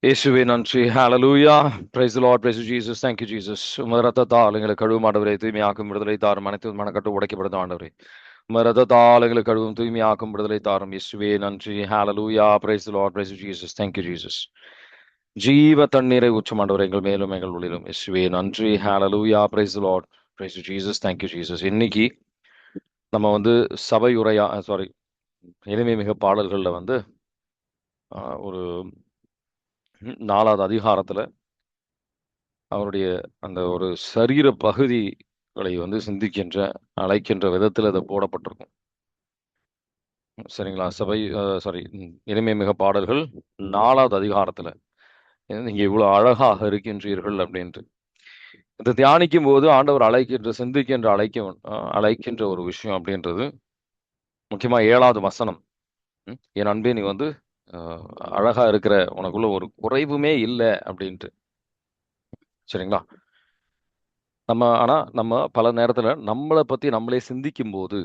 இயேசுவே நன்றி. ஹalleluya. Praise the Lord. Praise you, Jesus. Thank you, Jesus. உமது ரத்தத்தால் எங்களை கழுவும் ஆண்டவரே, தூய்மையாக்கும் விடுதலை தாரும். அனைத்து மனக்கட்டு உடைக்கப்படுது ஆண்டவரே. உமது ரத்தத்தால் எங்களை கழுவும் தூய்மையாக்கும் விடுதலை தாரும். இயேசுவே நன்றி. ஹalleluya. Praise the Lord. Praise you, Jesus. Thank you, Jesus. ஜீவ தண்ணீரை ஊற்றும் ஆண்டவரே, எங்கள் மேலும் எங்கள் உள்ளிலும். இயேசுவே நன்றி. ஹalleluya. Praise the Lord. Praise you, Jesus. Thank you, Jesus. இன்னைக்கு நம்ம வந்து சபை உரையா சாரி எளிமை மிக பாடல்கள்ல வந்து ஒரு 4வது அதிகாரத்துல அவருடைய அந்த ஒரு சரீர பகுதிகளை வந்து சிந்திக்கின்ற அழைக்கின்ற விதத்தில் அது போடப்பட்டிருக்கும். சரிங்களா? சபை சாரி இனிமை மிக பாடல்கள் 4வது அதிகாரத்துல நீங்க இவ்வளவு அழகாக இருக்கின்றீர்கள் அப்படின்ட்டு இதை தியானிக்கும் போது ஆண்டவர் அழைக்கின்ற சிந்திக்கின்ற அழைக்கின்ற ஒரு விஷயம் அப்படின்றது முக்கியமா 7வது வசனம். என் அன்பே நீ வந்து அழகா இருக்கிற, உனக்குள்ள ஒரு குறைவுமே இல்லை அப்படின்ட்டு. சரிங்களா? நம்ம பல நேரத்துல நம்மளை பத்தி நம்மளே சிந்திக்கும் போது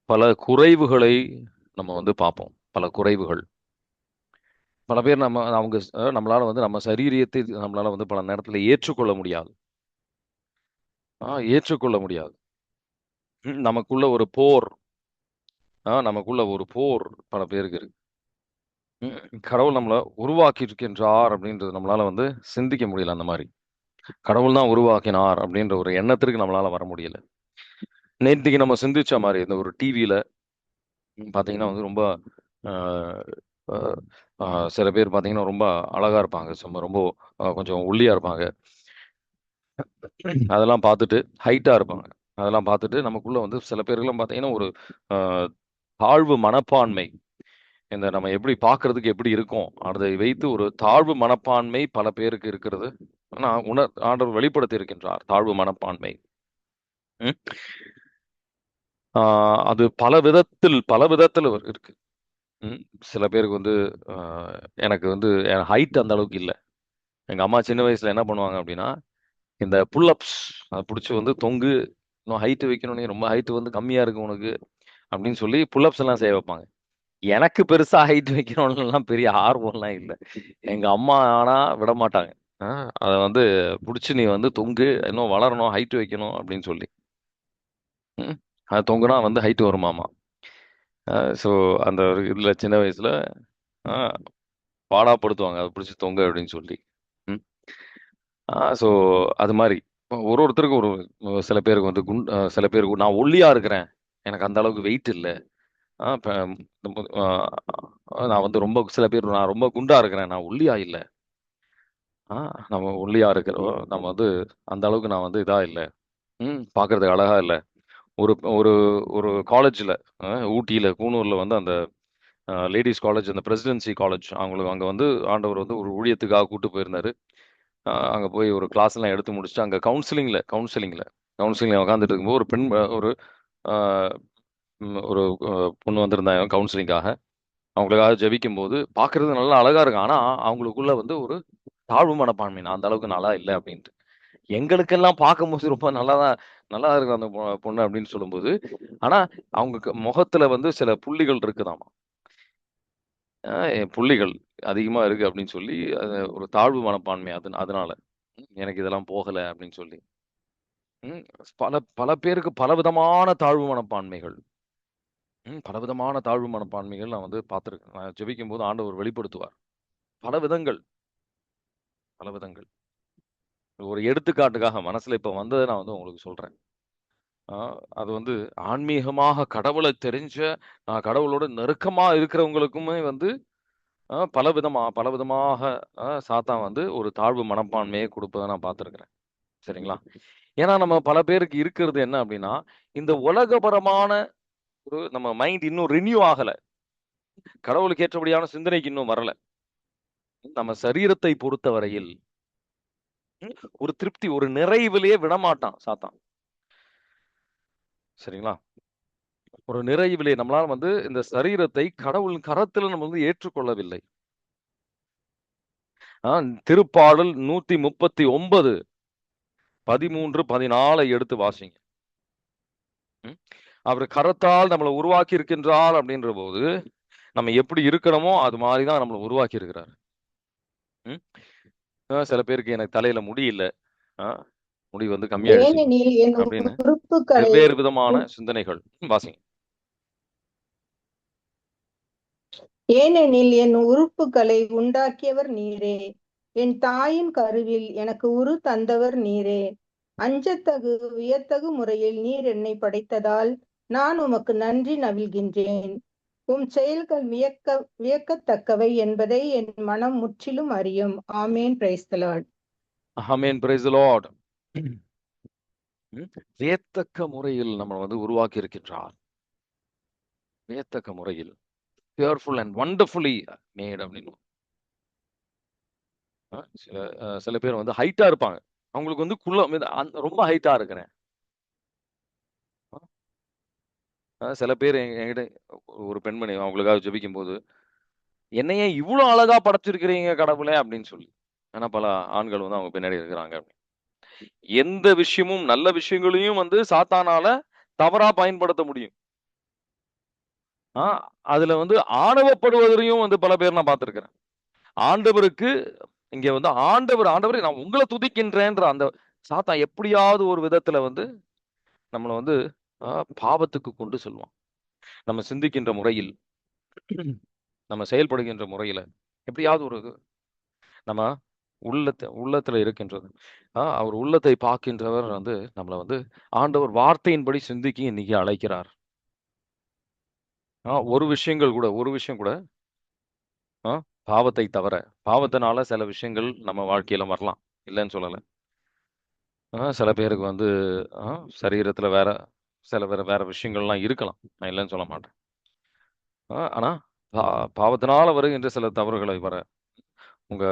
பல குறைவுகளை நம்ம வந்து பார்ப்போம். பல குறைவுகள். பல பேர் நம்மளால வந்து நம்ம சரீரியத்தை நம்மளால வந்து பல நேரத்துல ஏற்றுக்கொள்ள முடியாது. ஏற்றுக்கொள்ள முடியாது. நமக்குள்ள ஒரு போர் நமக்குள்ள ஒரு போர் பல பேருக்கு இருக்கு. கடவுள் நம்மளை உருவாக்கி இருக்கின்றார் அப்படின்றது நம்மளால வந்து சிந்திக்க முடியல. அந்த மாதிரி கடவுள் தான் உருவாக்கினார் அப்படின்ற ஒரு எண்ணத்திற்கு நம்மளால வர முடியல. நேற்றுக்கு நம்ம சிந்திச்ச மாதிரி இந்த ஒரு டிவியில பாத்தீங்கன்னா வந்து ரொம்ப சில பேர் பாத்தீங்கன்னா ரொம்ப அழகா இருப்பாங்க. ரொம்ப கொஞ்சம் ஒல்லியா இருப்பாங்க. அதெல்லாம் பார்த்துட்டு ஹைட்டா இருப்பாங்க. அதெல்லாம் பார்த்துட்டு நமக்குள்ள வந்து சில பேருக்குலாம் பாத்தீங்கன்னா ஒரு தாழ்வு மனப்பான்மை. இந்த நம்ம எப்படி பார்க்கறதுக்கு எப்படி இருக்கோம் அதை வைத்து ஒரு தாழ்வு மனப்பான்மை பல பேருக்கு இருக்கிறது. ஆனா ஆண்டவர் வெளிப்படுத்தி இருக்கின்றார் தாழ்வு மனப்பான்மை. அது பல விதத்தில் இருக்கு. சில பேருக்கு வந்து எனக்கு வந்து ஹைட் அந்த அளவுக்கு இல்லை. எங்க அம்மா சின்ன வயசுல என்ன பண்ணுவாங்க அப்படின்னா, இந்த புல்லப்ஸ் பிடிச்சி வந்து தொங்கு, இன்னும் ஹைட் வைக்கணும், நீ ரொம்ப ஹைட் வந்து கம்மியா இருக்கு உனக்கு அப்படின்னு சொல்லி புல்லப்ஸ் எல்லாம் செய்ய வைப்பாங்க. எனக்கு பெருசா ஹைட் வைக்கணும்லாம் பெரிய ஆர்வம்லாம் இல்லை. எங்க அம்மா ஆனா விட மாட்டாங்க. அதை வந்து பிடிச்சி நீ வந்து தொங்கு, இன்னும் வளரணும், ஹைட் வைக்கணும் அப்படின்னு சொல்லி. அது தொங்குனா வந்து ஹைட் வருமாமா. ஸோ அந்த ஒரு இதுல சின்ன வயசுல பாடாப்படுத்துவாங்க அதை பிடிச்சி தொங்க அப்படின்னு சொல்லி. ஸோ அது மாதிரி ஒருத்தருக்கு ஒரு சில பேருக்கு வந்து சில பேருக்கு நான் ஒல்லியா இருக்கிறேன், எனக்கு அந்த அளவுக்கு வெயிட் இல்லை. நான் வந்து ரொம்ப சில பேர் நான் ரொம்ப குண்டா இருக்கிறேன், நான் ஒல்லியா இல்லை. நம்ம ஒல்லியா இருக்கிறோம், நம்ம வந்து அந்த அளவுக்கு நான் வந்து இதா இல்லை, பார்க்கறதுக்கு அழகா இல்லை. ஒரு ஒரு ஒரு காலேஜ்ல ஊட்டியில கூனூர்ல வந்து அந்த லேடிஸ் காலேஜ், அந்த பிரசிடென்சி காலேஜ், அவங்களுக்கு அங்கே வந்து ஆண்டவர் வந்து ஒரு ஊழியத்துக்காக கூட்டு போயிருந்தாரு. அங்கே போய் ஒரு கிளாஸ் எல்லாம் எடுத்து முடிச்சுட்டு அங்கே கவுன்சிலிங்ல உட்காந்துட்டு இருக்கும்போது ஒரு பெண் ஒரு ஒரு பொண்ணு வந்திருந்தாங்க கவுன்சிலிங்காக. அவங்களுக்காக ஜெபிக்கும் போது பார்க்கறது நல்லா அழகா இருக்கும். ஆனா அவங்களுக்குள்ள வந்து ஒரு தாழ்வு மனப்பான்மை, நான் அந்த அளவுக்கு நல்லா இல்லை அப்படின்ட்டு. எங்களுக்கெல்லாம் பார்க்கும்போது ரொம்ப நல்லா இருக்கும் அந்த பொண்ணு அப்படின்னு சொல்லும்போது, ஆனா அவங்க முகத்துல வந்து சில புள்ளிகள் இருக்குதாமா. புள்ளிகள் அதிகமா இருக்கு அப்படின்னு சொல்லி ஒரு தாழ்வு மனப்பான்மை. அதனால எனக்கு இதெல்லாம் போகல அப்படின்னு சொல்லி. பல பல பேருக்கு பலவிதமான தாழ்வு மனப்பான்மைகள். பலவிதமான தாழ்வு மனப்பான்மைகள் நான் வந்து பார்த்துருக்கேன். நான் ஜெபிக்கும் போது ஆண்டவர் வெளிப்படுத்துவார். பல விதங்கள், பல விதங்கள். ஒரு எடுத்துக்காட்டுக்காக மனசுல இப்ப வந்ததை நான் வந்து உங்களுக்கு சொல்றேன். அது வந்து ஆன்மீகமாக கடவுளை தெரிஞ்ச கடவுளோட நெருக்கமா இருக்கிறவங்களுக்குமே வந்து பலவிதமாக சாத்தான் வந்து ஒரு தாழ்வு மனப்பான்மையை கொடுப்பதை நான் பார்த்துருக்கிறேன். சரிங்களா? ஏன்னா நம்ம பல பேருக்கு இருக்கிறது என்ன அப்படின்னா, இந்த உலகபரமான ஒரு நம்ம மைண்ட் இன்னும் ரினியூ ஆகல. கடவுளுக்கு ஏற்றபடியான சிந்தனைக்கு இன்னும் வரல. நம்ம சரீரத்தை பொறுத்த வரையில் ஒரு திருப்தி, ஒரு நிறைவிலேயே விடமாட்டான் சாத்தான். சரிங்களா? ஒரு நிறைவிலே நம்மளால வந்து இந்த சரீரத்தை கடவுளின் கரத்துல நம்ம வந்து ஏற்றுக்கொள்ளவில்லை. திருப்பாடல் 139 13 14 எடுத்து வாசிங்க. அவர் கரத்தால் நம்மளை உருவாக்கி இருக்கின்றார் அப்படின்ற போது நம்ம எப்படி இருக்கணுமோ அது மாதிரிதான் நம்மளை உருவாக்கி இருக்கிறார். ம். சில பேருக்கு எனக்கு தலையில முடி இல்ல. முடி வந்து கம்மியாயிடுச்சு ஏனெனில் என் அப்படின்னு உறுப்புகளை வெவ்வேறு விதமான சிந்தனைகள். வாசிங்க. ஏனெனில் என் உறுப்புகளை உண்டாக்கியவர் நீரே, என் தாயின் கருவில் எனக்கு உரு தந்தவர் நீரே. அஞ்சத்தகு வியத்தகு முறையில் நீர் என்னை படைத்ததால் நான் உமக்கு நன்றி நவில்கின்றேன். உம் செயல்கள் வியக்கத்தக்கவை என்பதை என் மனம் முற்றிலும் அறியும். Amen. Praise the lord. Amen. Praise the lord. வியத்தக்க முறையில் நம்ம வந்து உருவாக்கி இருக்கின்றார். வியத்தக்க முறையில் பியூர்ஃபுல் அண்ட் வண்டர்ஃபுல்லி மேட் அப்படின்னு. சில பேர் வந்து ஹைட்டா இருப்பாங்க. அவங்களுக்கு வந்து ரொம்ப ஹைட்டா இருக்கிறேன். சில பேர் என்கிட்ட ஒரு பெண்மணி அவங்களுக்காக ஜெபிக்கும் போது, என்னையே இவ்வளவு அழகா படைச்சிருக்கிறீங்க கடவுளே அப்படின்னு சொல்லி. ஆனா பல ஆண்கள் வந்து அவங்க பின்னாடி இருக்கிறாங்க. எந்த விஷயமும் நல்ல விஷயங்களையும் வந்து சாத்தானால தவறா பயன்படுத்த முடியும். அதுல வந்து ஆணவப்படுவதையும் வந்து பல பேர் நான் பார்த்திருக்கிறேன். ஆண்டவருக்கு இங்க வந்து ஆண்டவரை நான் உங்களை துதிக்கின்றேன்ற அந்த சாத்தான் எப்படியாவது ஒரு விதத்துல வந்து நம்மளை வந்து பாவத்துக்கு கொண்டு செல்வான். நம்ம சிந்திக்கின்ற முறையில், நம்ம செயல்படுகின்ற முறையில எப்படியாவது ஒரு நம்ம உள்ளத்துல இருக்கின்றது. அவர் உள்ளத்தை பார்க்கின்றவர் வந்து நம்மளை வந்து ஆண்டவர் வார்த்தையின்படி சிந்திக்கி இன்னைக்கு அழைக்கிறார். ஒரு விஷயம் கூட பாவத்தை தவிர, பாவத்தினால சில விஷயங்கள் நம்ம வாழ்க்கையில வரலாம், இல்லைன்னு சொல்லல. சில பேருக்கு வந்து சரீரத்துல வேற விஷயங்கள்லாம் இருக்கலாம், நான் இல்லைன்னு சொல்ல மாட்டேன். ஆனா பாவத்தினால வருகின்ற சில தவறுகளை வர உங்க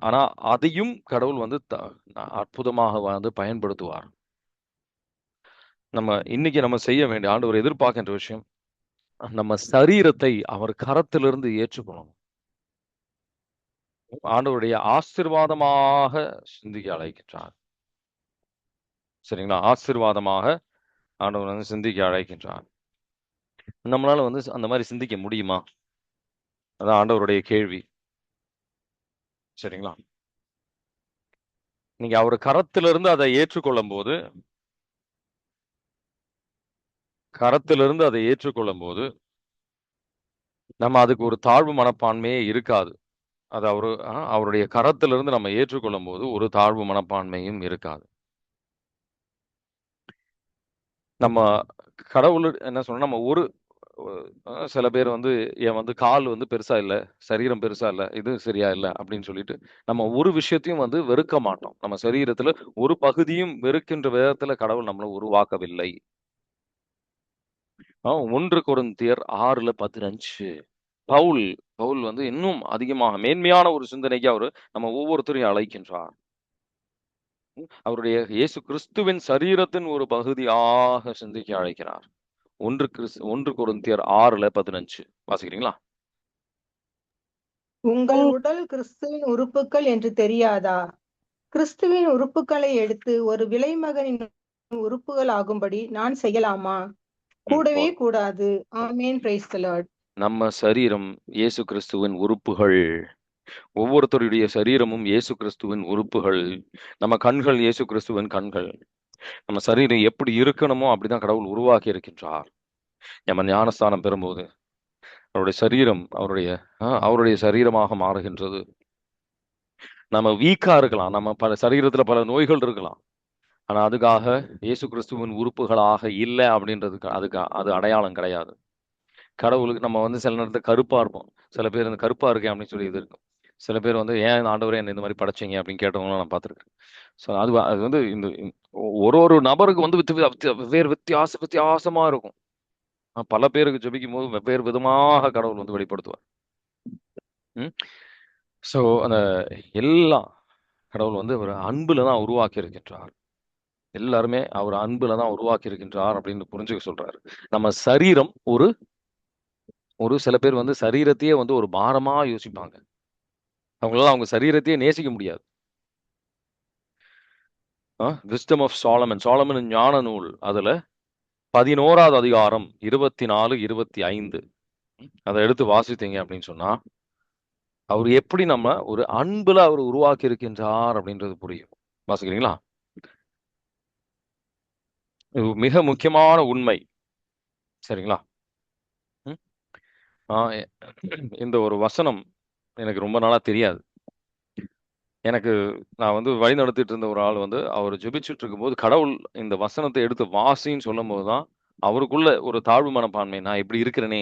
ஆனா அதையும் கடவுள் வந்து அற்புதமாக வந்து பயன்படுத்துவார். இன்னைக்கு நம்ம செய்ய வேண்டிய ஆண்டவர் எதிர்பார்க்கின்ற விஷயம், நம்ம சரீரத்தை அவர் கரத்திலிருந்து ஏற்றுக்கொள்ளணும். ஆண்டவருடைய ஆசீர்வாதமாக சிந்திக்க அழைக்கின்றார். சரிங்களா? ஆசீர்வாதமாக ஆண்டவர் வந்து சிந்திக்க அழைக்கின்றார். நம்மளால வந்து அந்த மாதிரி சிந்திக்க முடியுமா? அதான் ஆண்டவருடைய கேள்வி. சரிங்களா? நீங்க அவர் கரத்திலிருந்து அதை ஏற்றுக்கொள்ளும் போது நம்ம அதுக்கு ஒரு தாழ்வு மனப்பான்மையே இருக்காது. அது அவருடைய கரத்திலிருந்து நம்ம ஏற்றுக்கொள்ளும் போது ஒரு தாழ்வு மனப்பான்மையும் இருக்காது. நம்ம கடவுள் என்ன சொன்னா, நம்ம ஒரு சில பேர் வந்து என் வந்து கால் வந்து பெருசா இல்ல, சரீரம் பெருசா இல்ல, இது சரியா இல்ல அப்படின்னு சொல்லிட்டு நம்ம ஒரு விஷயத்தையும் வந்து வெறுக்க மாட்டோம். நம்ம சரீரத்துல ஒரு பகுதியும் வெறுக்கின்ற விதத்துல கடவுள் நம்மளை உருவாக்கவில்லை. 1 கொரிந்தியர் 6:15 பவுல் வந்து இன்னும் அதிகமாக மேன்மையான ஒரு சிந்தனைக்கு அவரு நம்ம ஒவ்வொருத்தரையும் அழைக்கின்றார். அவருடைய இயேசு கிறிஸ்துவின் சரீரத்தின் ஒரு பகுதியாக சிந்திக்க அழைக்கிறார். 1 கொரிந்தியர் 6:15 வாசிக்கிறீங்களா? உங்கள் உடல் கிறிஸ்துவின் உறுப்புகள் என்று தெரியாதா? கிறிஸ்துவின் உறுப்புகளை எடுத்து ஒரு விலைமகனின் உறுப்புகள் ஆகும்படி நான் செய்யலாமா? கூடவே கூடாது. ஆமென். Praise the lord. நம்ம சரீரம் இயேசு கிறிஸ்துவின் உறுப்புகள். ஒவ்வொருத்தருடைய சரீரமும் இயேசு கிறிஸ்துவின் உறுப்புகள். நம்ம கண்கள் இயேசு கிறிஸ்துவின் கண்கள். நம்ம சரீரம் எப்படி இருக்கணுமோ அப்படிதான் கடவுள் உருவாக்கி இருக்கின்றார். நம்ம ஞானஸ்தானம் பெறும்போது அவருடைய சரீரம் அவருடைய சரீரமாக மாறுகின்றது. நம்ம வீக்கா இருக்கலாம், நம்ம சரீரத்துல பல நோய்கள் இருக்கலாம். ஆனா அதுக்காக இயேசு கிறிஸ்துவின் உறுப்புகளாக இல்லை அப்படின்றதுக்கு அது அடையாளம் கிடையாது. கடவுளுக்கு நம்ம வந்து சில நேரத்துல கருப்பா இருப்போம். சில பேர் இந்த கருப்பா இருக்கேன் அப்படின்னு சொல்லி இது இருக்கும். சில பேர் வந்து ஏன் ஆண்டவரே என்ன இந்த மாதிரி படைச்சீங்க அப்படின்னு கேட்டவங்களும் நான் பார்த்திருக்கேன். ஸோ அது வந்து ஒரு நபருக்கு வந்து வெவ்வேறு வித்தியாசமா இருக்கும். பல பேருக்கு ஜெபிக்கும் போது வெவ்வேறு விதமாக கடவுள் வந்து வெளிப்படுத்துவார். ஸோ அந்த எல்லாம் கடவுள் வந்து ஒரு அன்புல தான் உருவாக்கி இருக்கின்றார். எல்லாருமே அவர் அன்புல தான் உருவாக்கி இருக்கின்றார் அப்படின்னு புரிஞ்சுக்க சொல்றாரு. நம்ம சரீரம் ஒரு சில பேர் வந்து சரீரத்தையே வந்து ஒரு பாரமா யோசிப்பாங்க. அவங்களால அவங்க சரீரத்தையே நேசிக்க முடியாது. விஸ்டம் ஆஃப் சாலமன் ஞான நூல் அதுல 11வது அதிகாரம் 24, 25 அதை எடுத்து வாசித்தீங்க அப்படின்னு சொன்னா அவர் எப்படி நம்ம ஒரு அன்புல அவர் உருவாக்கி இருக்கின்றார் அப்படின்றது புரியும். வாசிக்கிறீங்களா? இது மிக முக்கியமான உண்மை. சரிங்களா? ம்? இந்த ஒரு வசனம் எனக்கு ரொம்ப நாளா தெரியாது. எனக்கு நான் வழி நடத்திட்டு இருந்த ஒரு ஆள் அவர் ஜெபிச்சுட்டு இருக்கும்போது கடவுள் இந்த வசனத்தை எடுத்து வாசின்னு சொல்லும்போது தான் அவருக்குள்ள ஒரு தாழ்வு மனப்பான்மை, நான் இப்படி இருக்கிறேனே,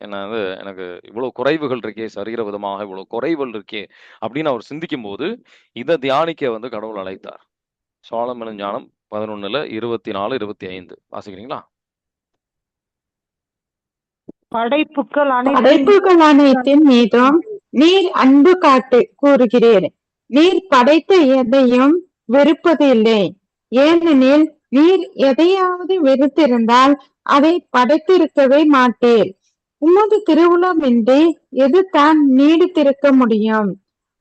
என்ன எனக்கு இவ்வளவு குறைவுகள் இருக்கே, சரீர விதமாக இவ்வளவு குறைவுகள் இருக்கே அப்படின்னு அவர் சிந்திக்கும் போது இதை தியானிக்க கடவுள் அழைத்தார். சோலமன் ஞானம் 11:24, 25 வாசிக்கிறீங்களா? படைப்புகள் அனைத்தின் மீதும் நீர் அன்பு காட்டு கூறுகிறீர். நீர் படைத்த எதையும் வெறுப்பதில்லை. ஏனெனில் நீர் எதையாவது வெறுத்திருந்தால் அதை படைத்திருக்கவே மாட்டீர். உமது திருவுளமின்றி எது தான் நீடித்திருக்க முடியும்?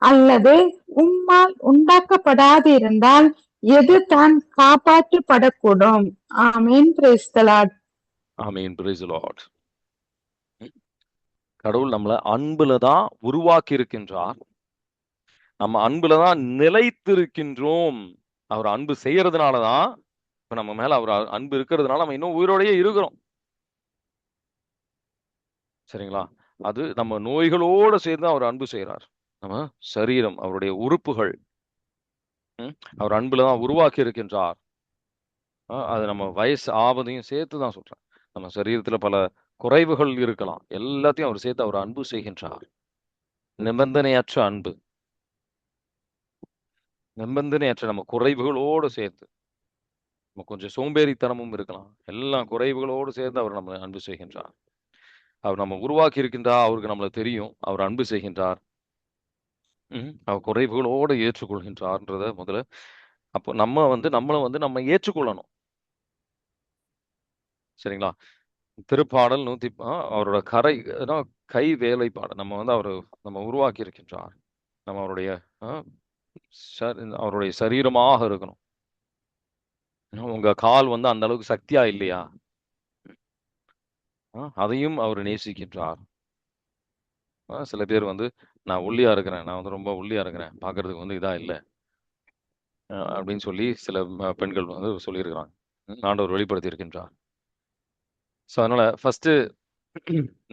அல்லது உம்மால் உண்டாக்கப்படாதிருந்தால் எது தான் காப்பாற்றப்படக்கூடும்? ஆமீன். Praise the lord. ஆமீன். Praise the lord. கடவுள் நம்மளை அன்புல தான் உருவாக்கி இருக்கின்றார். நம்ம அன்புல தான் நிலைத்திருக்கின்றோம். அவர் அன்பு செய்யறதுனாலதான் இப்ப நம்ம மேல அவர் அன்பு இருக்கிறதுனால நம்ம இன்னும் உயிரோடையே இருக்கிறோம். சரிங்களா? அது நம்ம நோய்களோட சேர்ந்து அவர் அன்பு செய்யறார். நம்ம சரீரம், அவருடைய உறுப்புகள் அவர் அன்புல தான் உருவாக்கி இருக்கின்றார். அது நம்ம வயசு ஆவதையும் சேர்த்து தான் சொல்றேன். நம்ம சரீரத்துல பல குறைவுகள் இருக்கலாம், எல்லாத்தையும் அவர் சேர்த்து அவர் அன்பு செய்கின்றார். நிபந்தனையற்ற அன்பு, நிபந்தனையற்ற நம்ம குறைவுகளோடு சேர்த்து, நம்ம கொஞ்சம் சோம்பேறித்தனமும் இருக்கலாம், எல்லா குறைவுகளோடு சேர்ந்து அவர் நம்ம அன்பு செய்கின்றார். அவர் நம்ம உருவாக்கி இருக்கின்றார், அவருக்கு நம்மளை தெரியும், அவர் அன்பு செய்கின்றார். அவர் குறைவுகளோடு ஏற்றுக்கொள்கின்றார்ன்றத முதல்ல அப்போ நம்ம நம்மளை நம்ம ஏற்றுக்கொள்ளணும். சரிங்களா? திருப்பாடல் அவரோட கை வேலைப்பாடு நம்ம நம்ம உருவாக்கி இருக்கின்றார். நம்ம அவருடைய அவருடைய சரீரமாக இருக்கணும். உங்க கால் அந்த அளவுக்கு சக்தியா இல்லையா, அதையும் அவர் நேசிக்கின்றார். சில பேர் நான் ஒல்லியா இருக்கிறேன், நான் ரொம்ப ஒல்லியா இருக்கிறேன், பாக்குறதுக்கு இதா இல்லை அப்படின்னு சொல்லி சில பெண்கள் சொல்லியிருக்கிறாங்க. ஆண்டவர் வெளிப்படுத்தி இருக்கின்றார். ஸோ அதனால ஃபர்ஸ்ட்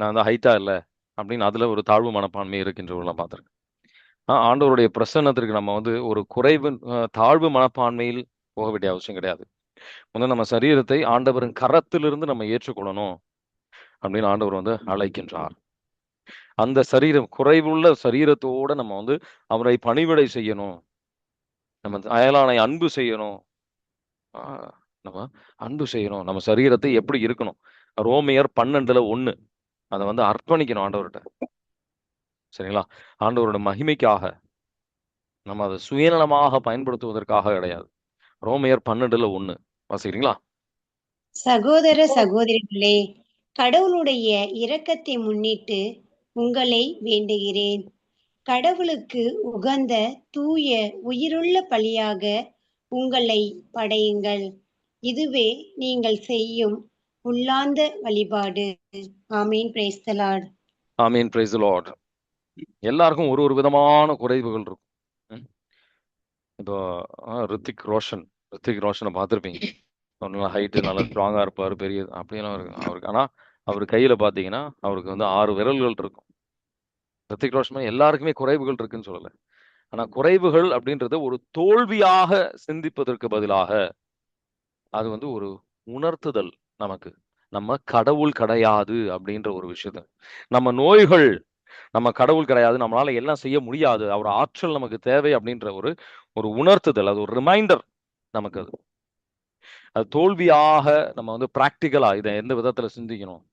நான் ஹைட்டா இல்லை அப்படின்னு அதுல ஒரு தாழ்வு மனப்பான்மை இருக்கின்றவர்களாம் பார்த்துருக்கேன். ஆண்டவருடைய பிரசன்னத்திற்கு நம்ம ஒரு குறைவு தாழ்வு மனப்பான்மையில் போக வேண்டிய அவசியம் கிடையாது. நம்ம சரீரத்தை ஆண்டவரின் கரத்திலிருந்து நம்ம ஏற்றுக்கொள்ளணும் அப்படின்னு ஆண்டவர் அழைக்கின்றார். அந்த சரீரம், குறைவுள்ள சரீரத்தோட நம்ம அவரை பணிவிடை செய்யணும். நம்ம அயலானை அன்பு செய்யணும். நம்ம அன்பு செய்யணும். நம்ம சரீரத்தை எப்படி இருக்கணும்? ரோமையர் 12:1 அதை அர்ப்பணிக்கணும் ஆண்டவர்கிட்ட. சரிங்களா? ஆண்டவரோட மகிமைக்காக, நம்ம அதை சுயநலமாக பயன்படுத்துவதற்காக கிடையாது. ரோமையர் 12:1 வாசிக்கிறீங்களா? சகோதர சகோதரிகளே, கடவுளுடைய இரக்கத்தை முன்னிட்டு உங்களை வேண்டுகிறேன். கடவுளுக்கு உகந்த தூய உயிருள்ள பலியாக உங்களை படையுங்கள். இதுவே நீங்கள் செய்யும் உள்ளார்ந்த வழிபாடு. ஆமீன். Praise the lord. ஆமீன். Praise the lord. எல்லாருக்கும் ஒரு விதமான குறைவுகள் இருக்கும். இப்போ ரித்திக் ரோஷனை பார்த்துருப்பீங்க. நல்லா ஹைட்டு, நல்லா ஸ்ட்ராங்கா இருப்பாரு, பெரிய அப்படியெல்லாம் இருக்கும் அவருக்கு. ஆனா அவர் கையில பாத்தீங்கன்னா அவருக்கு 6 விரல்கள் இருக்கும். ரித்திக் ரோஷன் எல்லாருக்குமே குறைவுகள் இருக்குன்னு சொல்லல. ஆனா குறைவுகள் அப்படின்றது ஒரு தோல்வியாக சிந்திப்பதற்கு பதிலாக அது ஒரு உணர்த்துதல். நமக்கு நம்ம கடவுள் கிடையாது அப்படின்ற ஒரு விஷயத்த, நம்ம நோய்கள் நம்ம கடவுள் கிடையாது, நம்மளால எல்லாம் செய்ய முடியாது, அவர் ஆற்றல் நமக்கு தேவை அப்படின்ற ஒரு உணர்த்துதல், அது ஒரு ரிமைண்டர் நமக்கு. அது தோல்வியாக நம்ம பிராக்டிக்கலா இதை எந்த விதத்துல சிந்திக்கணும்,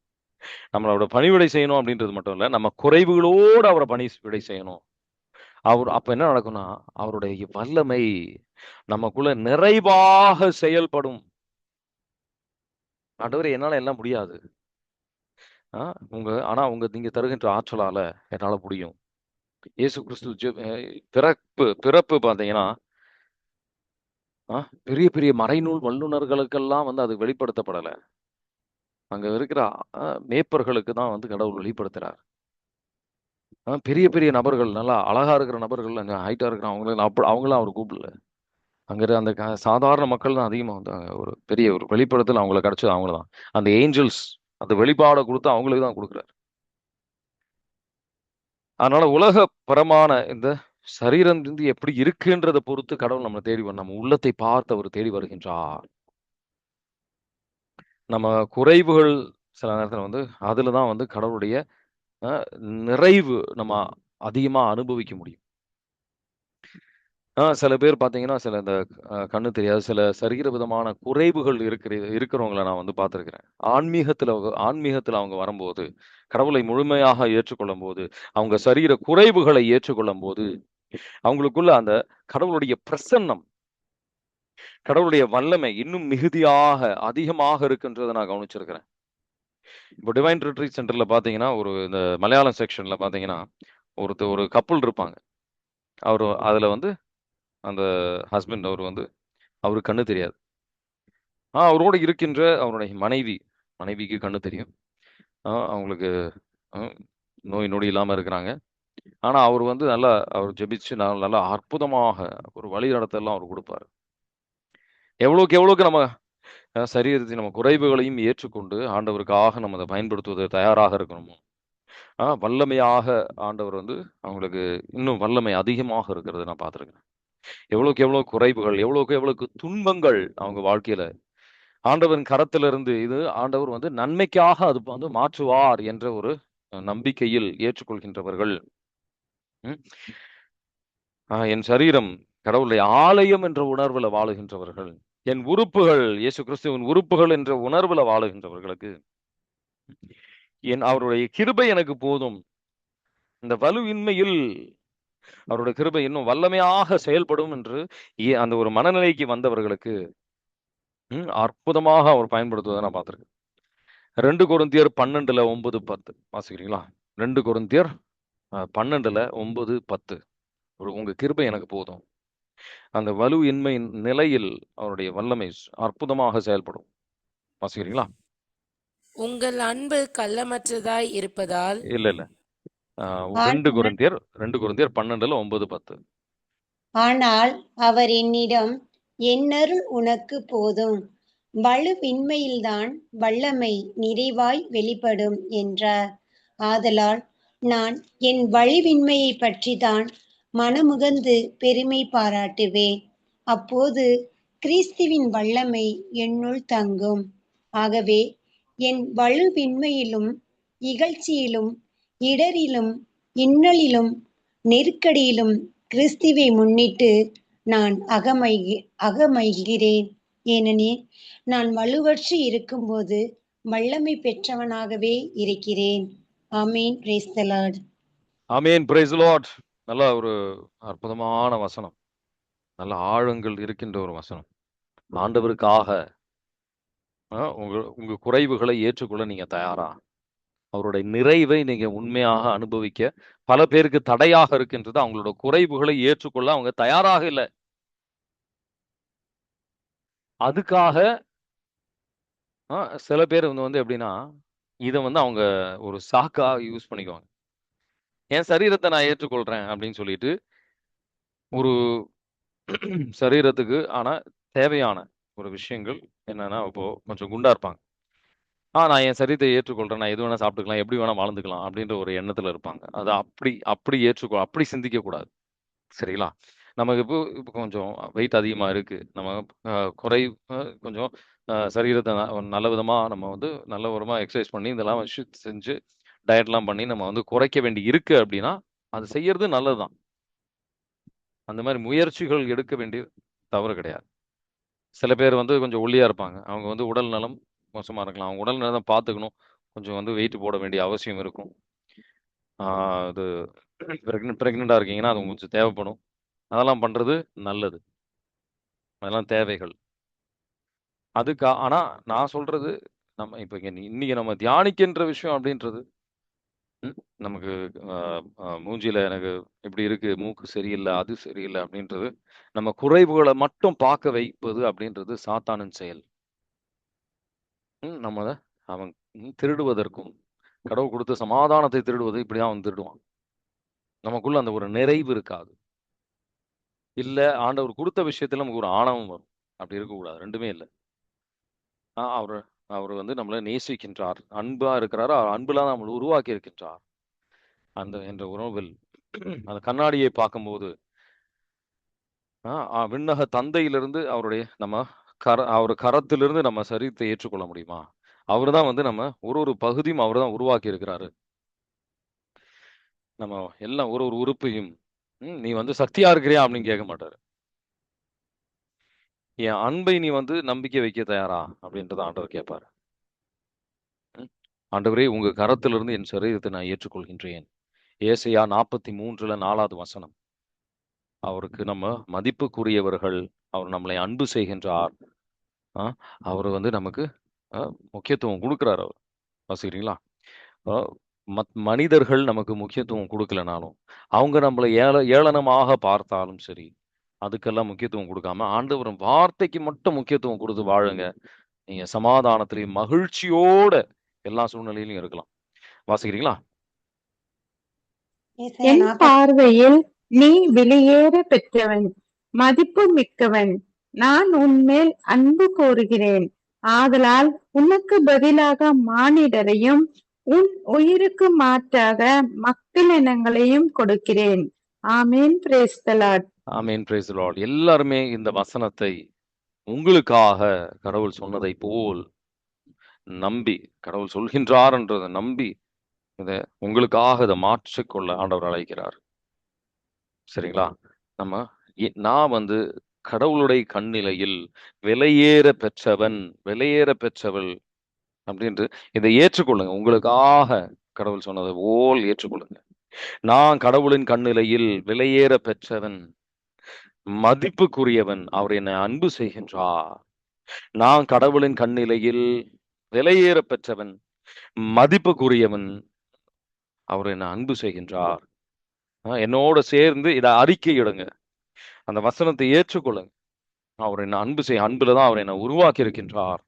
நம்மளோட பணிவிடை செய்யணும் அப்படின்றது மட்டும் இல்ல, நம்ம குறைவுகளோடு அவரை பணிவிடை செய்யணும். அவர் அப்ப என்ன நடக்கும்னா அவருடைய வல்லமை நமக்குள்ள நிறைவாக செயல்படும். ஆண்டவரே, என்னால எல்லாம் முடியாது, ஆனா நீங்க தருகின்ற ஆற்றலால என்னால முடியும். இயேசு கிறிஸ்து பிறப்பு பாத்தீங்கன்னா பெரிய பெரிய மறைநூல் வல்லுநர்களுக்கெல்லாம் அது வெளிப்படுத்தப்படல. அங்க இருக்கிற மேய்ப்பர்களுக்கு தான் கடவுள் வெளிப்படுத்துறார். பெரிய பெரிய நபர்கள், நல்லா அழகா இருக்கிற நபர்கள், ஹைட்டா இருக்கிற அவங்களும் அவர் கூப்பிடல. அங்க அந்த சாதாரண மக்கள் தான் அதிகமா வந்தாங்க. ஒரு பெரிய ஒரு வெளிப்படத்தில் அவங்கள கிடைச்சது அவங்க தான். அந்த ஏஞ்சல்ஸ் அந்த வெளிப்பாடை கொடுத்து அவங்களுக்கு தான் கொடுக்குறாரு. அதனால உலகபரமான இந்த சரீரம் வந்து எப்படி இருக்குன்றதை பொறுத்து கடவுள் நம்ம தேடி நம்ம உள்ளத்தை பார்த்து அவர் தேடி வருகின்றார். நம்ம குறைவுகள் சில நேரத்துல வந்து அதுலதான் வந்து கடவுளுடைய நிறைவு நம்ம அதிகமா அனுபவிக்க முடியும். சில பேர் பார்த்தீங்கன்னா, சில இந்த கண்ணு தெரியாது, சில சரீர விதமான குறைவுகள் இருக்கிறவங்கள நான் வந்து பார்த்துருக்கிறேன். ஆன்மீகத்துல அவங்க வரும்போது, கடவுளை முழுமையாக ஏற்றுக்கொள்ளும்போது, அவங்க சரீர குறைவுகளை ஏற்றுக்கொள்ளும்போது, அவங்களுக்குள்ள அந்த கடவுளுடைய பிரசன்னம், கடவுளுடைய வல்லமை இன்னும் மிகுதியாக, அதிகமாக இருக்குன்றத நான் கவனிச்சிருக்கிறேன். இப்போ டிவைன் ரிட்ரீட் சென்டர்ல பார்த்தீங்கன்னா, இந்த மலையாளம் செக்ஷன்ல பார்த்தீங்கன்னா, ஒரு கப்புள் இருப்பாங்க. அதுல வந்து அந்த ஹஸ்பண்ட் அவருக்கு கண்ணு தெரியாது. அவரோட இருக்கின்ற அவருடைய மனைவிக்கு கண்ணு தெரியும். அவங்களுக்கு நோய் நொடி இல்லாம இருக்கிறாங்க. ஆனா அவர் அவர் ஜெபிச்சு நல்லா அற்புதமாக ஒரு வழி நடத்தலாம் அவர் கொடுப்பாரு. எவ்வளவுக்கு நம்ம சரீரத்தை நம்ம குறைவுகளையும் ஏற்றுக்கொண்டு ஆண்டவருக்காக நம்ம அதை பயன்படுத்துவது தயாராக இருக்கணுமோ, வல்லமையாக ஆண்டவர் அவங்களுக்கு இன்னும் வல்லமை அதிகமாக இருக்கிறது நான் பார்த்துருக்கேன். எவ்வளவு குறைவுகள், எவ்வளவுக்கு துன்பங்கள் அவங்க வாழ்க்கையில ஆண்டவரின் கரத்திலிருந்து இது ஆண்டவர் நன்மைக்காக அது மாற்றுவார் என்ற ஒரு நம்பிக்கையில் ஏற்றுக்கொள்கின்றவர்கள். என் சரீரம் கடவுளுடைய ஆலயம் என்ற உணர்வுல வாழுகின்றவர்கள், என் உறுப்புகள் இயேசு கிறிஸ்துவின் உறுப்புகள் என்ற உணர்வுல வாழுகின்றவர்களுக்கு அவருடைய கிருபை எனக்கு போதும். இந்த வலுவின்மையில் அவருடைய கிருபை இன்னும் வல்லமையாக செயல்படும் என்று அந்த ஒரு மனநிலைக்கு வந்தவர்களுக்கு அற்புதமாக அவர் பயன்படுத்துவதை நான் பார்த்திருக்கேன். 2 கொரிந்தியர் 12:9-10 வாசிக்கிறீங்களா? 2 கொரிந்தியர் 12:9-10. உங்க கிருபை எனக்கு போதும். அந்த வலுவின்மை நிலையில் அவருடைய வல்லமை அற்புதமாக செயல்படும். வாசிக்கிறீங்களா? உங்கள் அன்பு கள்ளமற்றதாய் இருப்பதால் இல்ல 2 கொரிந்தியர் 12:9-10. ஆனால் அவர் என்னிடம், என்னருள் உனக்கு போதும், வலுவின்மையில்தான் வல்லமை நிறைவாய் வெளிப்படும் என்றார். ஆதலால் நான் என் வலுவின்மையை பற்றிதான் மனமுகந்து பெருமை பாராட்டுவேன். அப்போது கிறிஸ்துவின் வல்லமை என்னுள் தங்கும். ஆகவே என் வலுவின்மையிலும் இகழ்ச்சியிலும் இடரிலும் இன்னலிலும் நெருக்கடியிலும் கிறிஸ்துவை முன்னிட்டு நான் அகமகிழ்கிறேன். ஏனெனில் நான் வலுவற்று இருக்கும்போது வல்லமை பெற்றவனாகவே இருக்கிறேன். ஆமீன். Praise the lord. ஆமீன். Praise the lord. நல்ல ஒரு அற்புதமான வசனம், நல்ல ஆழங்கள் இருக்கின்ற ஒரு வசனம். ஆண்டவருக்காக உங்க குறைவுகளை ஏற்றுக்கொள்ள நீங்க தயாரா? அவருடைய நிறைவை நீங்க உண்மையாக அனுபவிக்க பல பேருக்கு தடையாக இருக்கின்றது. அவங்களோட குறைவுகளை ஏற்றுக்கொள்ள அவங்க தயாராக இல்லை. அதுக்காக சில பேர் எப்படின்னா, இதை அவங்க ஒரு சாக்கா யூஸ் பண்ணிக்குவாங்க. என் சரீரத்தை நான் ஏற்றுக்கொள்றேன் அப்படின்னு சொல்லிட்டு ஒரு சரீரத்துக்கு ஆனா தேவையான ஒரு விஷயங்கள் என்னன்னா, இப்போ கொஞ்சம் குண்டா இருப்பாங்க. நான் என் சரீரத்தை ஏற்றுக்கொள்றேன், நான் எது வேணா சாப்பிட்டுக்கலாம், எப்படி வேணா வாழ்ந்துக்கலாம் அப்படின்ற ஒரு எண்ணத்துல இருப்பாங்க. அது அப்படி சிந்திக்க கூடாது. சரிங்களா? நமக்கு இப்போ கொஞ்சம் வெயிட் அதிகமா இருக்கு. நம்ம கொஞ்சம் சரீரத்தை நல்ல விதமா நம்ம நல்ல விதமா எக்ஸசைஸ் பண்ணி இதெல்லாம் செஞ்சு டயட்லாம் பண்ணி நம்ம குறைக்க வேண்டி இருக்கு அப்படின்னா, அது செய்யறது நல்லதுதான். அந்த மாதிரி முயற்சிகள் எடுக்க வேண்டிய தவறு கிடையாது. சில பேர் கொஞ்சம் ஒல்லியா இருப்பாங்க. அவங்க உடல் நலம் மோசமா இருக்கலாம். அவங்க உடல் நலம் பார்த்துக்கணும். கொஞ்சம் வெயிட் போட வேண்டிய அவசியம் இருக்கும். அது பிரெக்னெண்டா இருக்கீங்கன்னா அது உங்களுக்கு தேவைப்படும். அதெல்லாம் பண்றது நல்லது. அதெல்லாம் தேவைகள். ஆனா நான் சொல்றது, நம்ம இப்ப இன்னைக்கு நம்ம தியானிக்கின்ற விஷயம் அப்படின்றது, நமக்கு மூஞ்சில எனக்கு இப்படி இருக்கு, மூக்கு சரியில்லை, அது சரியில்லை அப்படின்றது, நம்ம குறைவுகளை மட்டும் பார்க்க வைப்பது அப்படின்றது சாத்தானின் செயல். அவன் திருடுவதற்கும், கடவுள் கொடுத்த சமாதானத்தை திருடுவது இப்படிதான் அவன் திருடுவான். நமக்குள்ள அந்த ஒரு நிறைவு இருக்காது. இல்ல ஆண்டவர் கொடுத்த விஷயத்துல நமக்கு ஒரு ஆணவம் வரும். அப்படி இருக்கக்கூடாது. ரெண்டுமே இல்லை. அவர் அவர் வந்து நம்மளை நேசிக்கின்றார், அன்பா இருக்கிறார், அன்புல தான் நம்மளை உருவாக்கி இருக்கின்றார். அந்த என்ற உணர்வில் அந்த கண்ணாடியை பார்க்கும்போது விண்ணக தந்தையிலிருந்து அவருடைய நம்ம அவர் கரத்திலிருந்து நம்ம சரீரத்தை ஏற்றுக்கொள்ள முடியுமா? அவர் தான் வந்து நம்ம ஒரு பகுதியும் அவர் தான் உருவாக்கி இருக்கிறாரு. நம்ம எல்லாம் ஒரு உறுப்பையும் நீ வந்து சக்தியா இருக்கிறியா அப்படின்னு கேட்க மாட்டாரு. என் அன்பை நீ வந்து நம்பிக்கை வைக்க தயாரா அப்படின்றத ஆண்டவர் கேட்பாரு. ஆண்டவரே, உங்க கரத்திலிருந்து என் சரீரத்தை நான் ஏற்றுக்கொள்கின்றேன். ஏசாயா 43 4வது வசனம். அவருக்கு நம்ம மதிப்புக்குரியவர்கள். அவர் நம்மளை அன்பு செய்கின்றார். அவர் வந்து நமக்கு முக்கியத்துவம் கொடுக்கிறார். அவர் வாசிக்கிறீங்களா? மனிதர்கள் நமக்கு முக்கியத்துவம் கொடுக்கலனாலும், அவங்க நம்மளை ஏளனமாக பார்த்தாலும் சரி, அதுக்கெல்லாம் முக்கியத்துவம் கொடுக்காம ஆண்டவர் வார்த்தைக்கு மட்டும் முக்கியத்துவம் கொடுத்து வாழுங்க. நீங்க சமாதானத்திலையும் மகிழ்ச்சியோட எல்லா சூழ்நிலையிலும் இருக்கலாம். வாசிக்கிறீங்களா? என் பார்வையில் நீ வெளியேற பெற்றவன், மதிப்பு மிக்கவன். நான் உன்மேல் அன்பு கூறுகிறேன். ஆதலால் உனக்கு பதிலாக மானிடரையும் உன் உயிருக்கு மாற்றாக மக்களினங்களையும் கொடுக்கிறேன். Amen. Praise the lord. Amen. Praise the lord. எல்லாருமே இந்த வசனத்தை உங்களுக்காக கடவுள் சொன்னதை போல் நம்பி, கடவுள் சொல்கின்றார் என்றதை நம்பி இதை உங்களுக்காக இதை மாற்றிக்கொள்ள ஆண்டவர் அழைக்கிறார். சரிங்களா? நான் வந்து கடவுளுடைய கண்ணிலையில் விலையேற பெற்றவன், விலையேற பெற்றவள் அப்படின்ட்டு இதை ஏற்றுக்கொள்ளுங்க. உங்களுக்காக கடவுள் சொன்னதை போல் ஏற்றுக்கொள்ளுங்க. நான் கடவுளின் கண்ணிலையில் விலையேற பெற்றவன், மதிப்புக்குரியவன், அவர் என்னை அன்பு செய்கின்றார். நான் கடவுளின் கண்ணிலையில் விலையேற பெற்றவன், மதிப்புக்குரியவன், அவர் என்னை அன்பு செய்கின்றார். என்னோட சேர்ந்து இதை அறிக்கையிடுங்க. அந்த வசனத்தை ஏற்றுக்கொள்ளுங்க. அவர் என்ன அன்பு அன்புலதான் அவர் என்னை உருவாக்கி இருக்கின்றார்.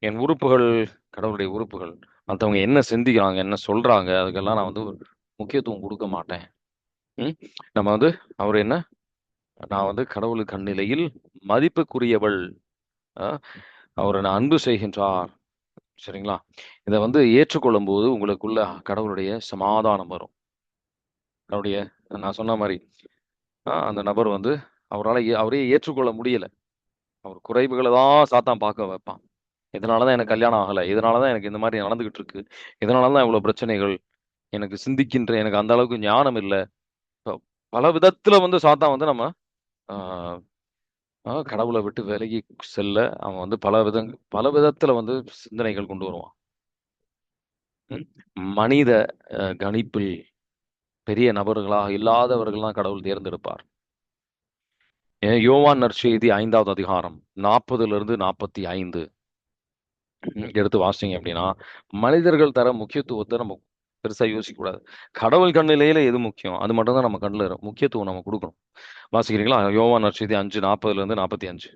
என் உறுப்புகள் கடவுளுடைய உறுப்புகள். மற்றவங்க என்ன சிந்திக்கிறாங்க, என்ன சொல்றாங்க, அதுக்கெல்லாம் நான் வந்து முக்கியத்துவம் கொடுக்க மாட்டேன். நம்ம வந்து அவர் என்ன, நான் வந்து கடவுளுக்கு கண்ணிலையில் மதிப்புக்குரியவள், அவர் என்னை அன்பு செய்கின்றார். சரிங்களா? இதை வந்து ஏற்றுக்கொள்ளும் போது உங்களுக்குள்ள கடவுளுடைய சமாதானம் வரும். அவருடைய நான் சொன்ன மாதிரி அந்த நபர் வந்து அவரையே ஏற்றுக்கொள்ள முடியல. அவர் குறைவுகளை தான் சாத்தான் பார்க்க வைப்பான். இதனாலதான் எனக்கு கல்யாணம் ஆகலை, இதனாலதான் எனக்கு இந்த மாதிரி நடந்துகிட்டு இருக்கு, இதனாலதான் இவ்வளவு பிரச்சனைகள், எனக்கு எனக்கு அந்த அளவுக்கு ஞானம் இல்லை. பல விதத்துல வந்து சாத்தான் வந்து நம்ம கடவுளை விட்டு விலகி செல்ல அவன் வந்து பல விதத்துல வந்து சிந்தனைகள் கொண்டு வருவான். மனித கணிப்பில் பெரிய நபர்களாக இல்லாதவர்கள் தான் கடவுள் தேர்ந்தெடுப்பார். யோவான் நற்செய்தி 5வது அதிகாரம் 40-45 எடுத்து வாசிங்க அப்படின்னா, மனிதர்கள் தர முக்கியத்துவத்தை நம்ம பெருசா யோசிக்க கூடாது. கடவுள் கண்ணிலையில எது முக்கியம் அது மட்டும் தான் நம்ம கண்ணில் முக்கியத்துவம் நம்ம கொடுக்கணும். வாசிக்கிறீங்களா? யோவான் நற்செய்தி 5:40-45.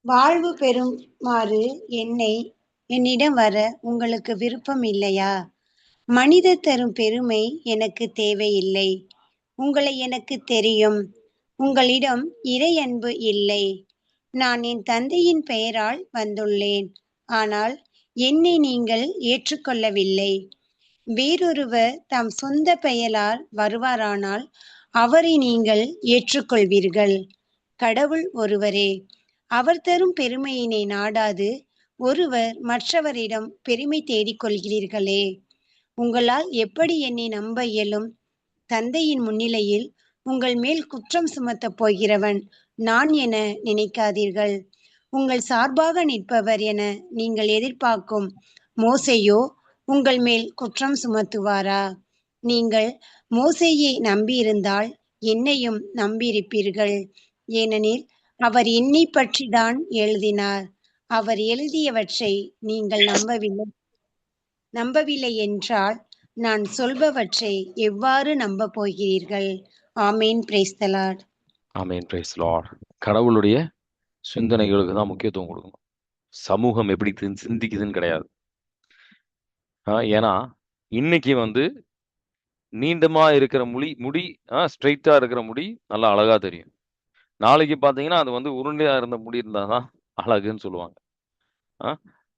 வாழ்வு பெறுமாறு என்னிடம் வர உங்களுக்கு விருப்பம் இல்லையா? மனிதர் தரும் பெருமை எனக்கு தேவையில்லை. உங்களை எனக்கு தெரியும். உங்களிடம் இறை அன்பு இல்லை. நான் என் தந்தையின் பெயரால் வந்துள்ளேன், ஆனால் என்னை நீங்கள் ஏற்றுக்கொள்ளவில்லை. வேறொருவர் தம் சொந்த பெயரால் வருவாரானால் அவரை நீங்கள் ஏற்றுக்கொள்வீர்கள். கடவுள் ஒருவரே. அவர் தரும் பெருமையினை நாடாது ஒருவர் மற்றவரிடம் பெருமை தேடிக் கொள்கிறீர்களே. உங்களால் எப்படி என்னை நம்ப இயலும்? தந்தையின் முன்னிலையில் உங்கள் மேல் குற்றம் சுமத்தப் போகிறவன் நான் என நினைக்காதீர்கள். உங்கள் சார்பாக நிற்பவர் என நீங்கள் எதிர்பார்க்கும் மோசேயோ உங்கள் மேல் குற்றம் சுமத்துவாரா? நீங்கள் மோசேயை நம்பியிருந்தால் என்னையும் நம்பியிருப்பீர்கள். ஏனெனில் அவர் என்னை பற்றி தான் எழுதினார். அவர் எழுதியவற்றை நீங்கள் நம்பவில்லை என்றால் நான் சொல்பவற்றை எவ்வாறு நம்ப போகிறீர்கள்? Amen. Praise the lord. Amen. Praise the lord. கடவுளுடைய சிந்தனைகளுக்கு தான் முக்கியத்துவம் கொடுக்கணும். சமூகம் எப்படி சிந்திக்குதுன்னு கிடையாது. ஏன்னா இன்னைக்கு வந்து நீண்டமா இருக்கிற முடி ஸ்ட்ரைட்டா இருக்கிற முடி நல்லா அழகா தெரியும். நாளைக்கு பார்த்தீங்கன்னா அது வந்து உருண்டையா இருந்த முடி இருந்தாதான் அழகுன்னு சொல்லுவாங்க.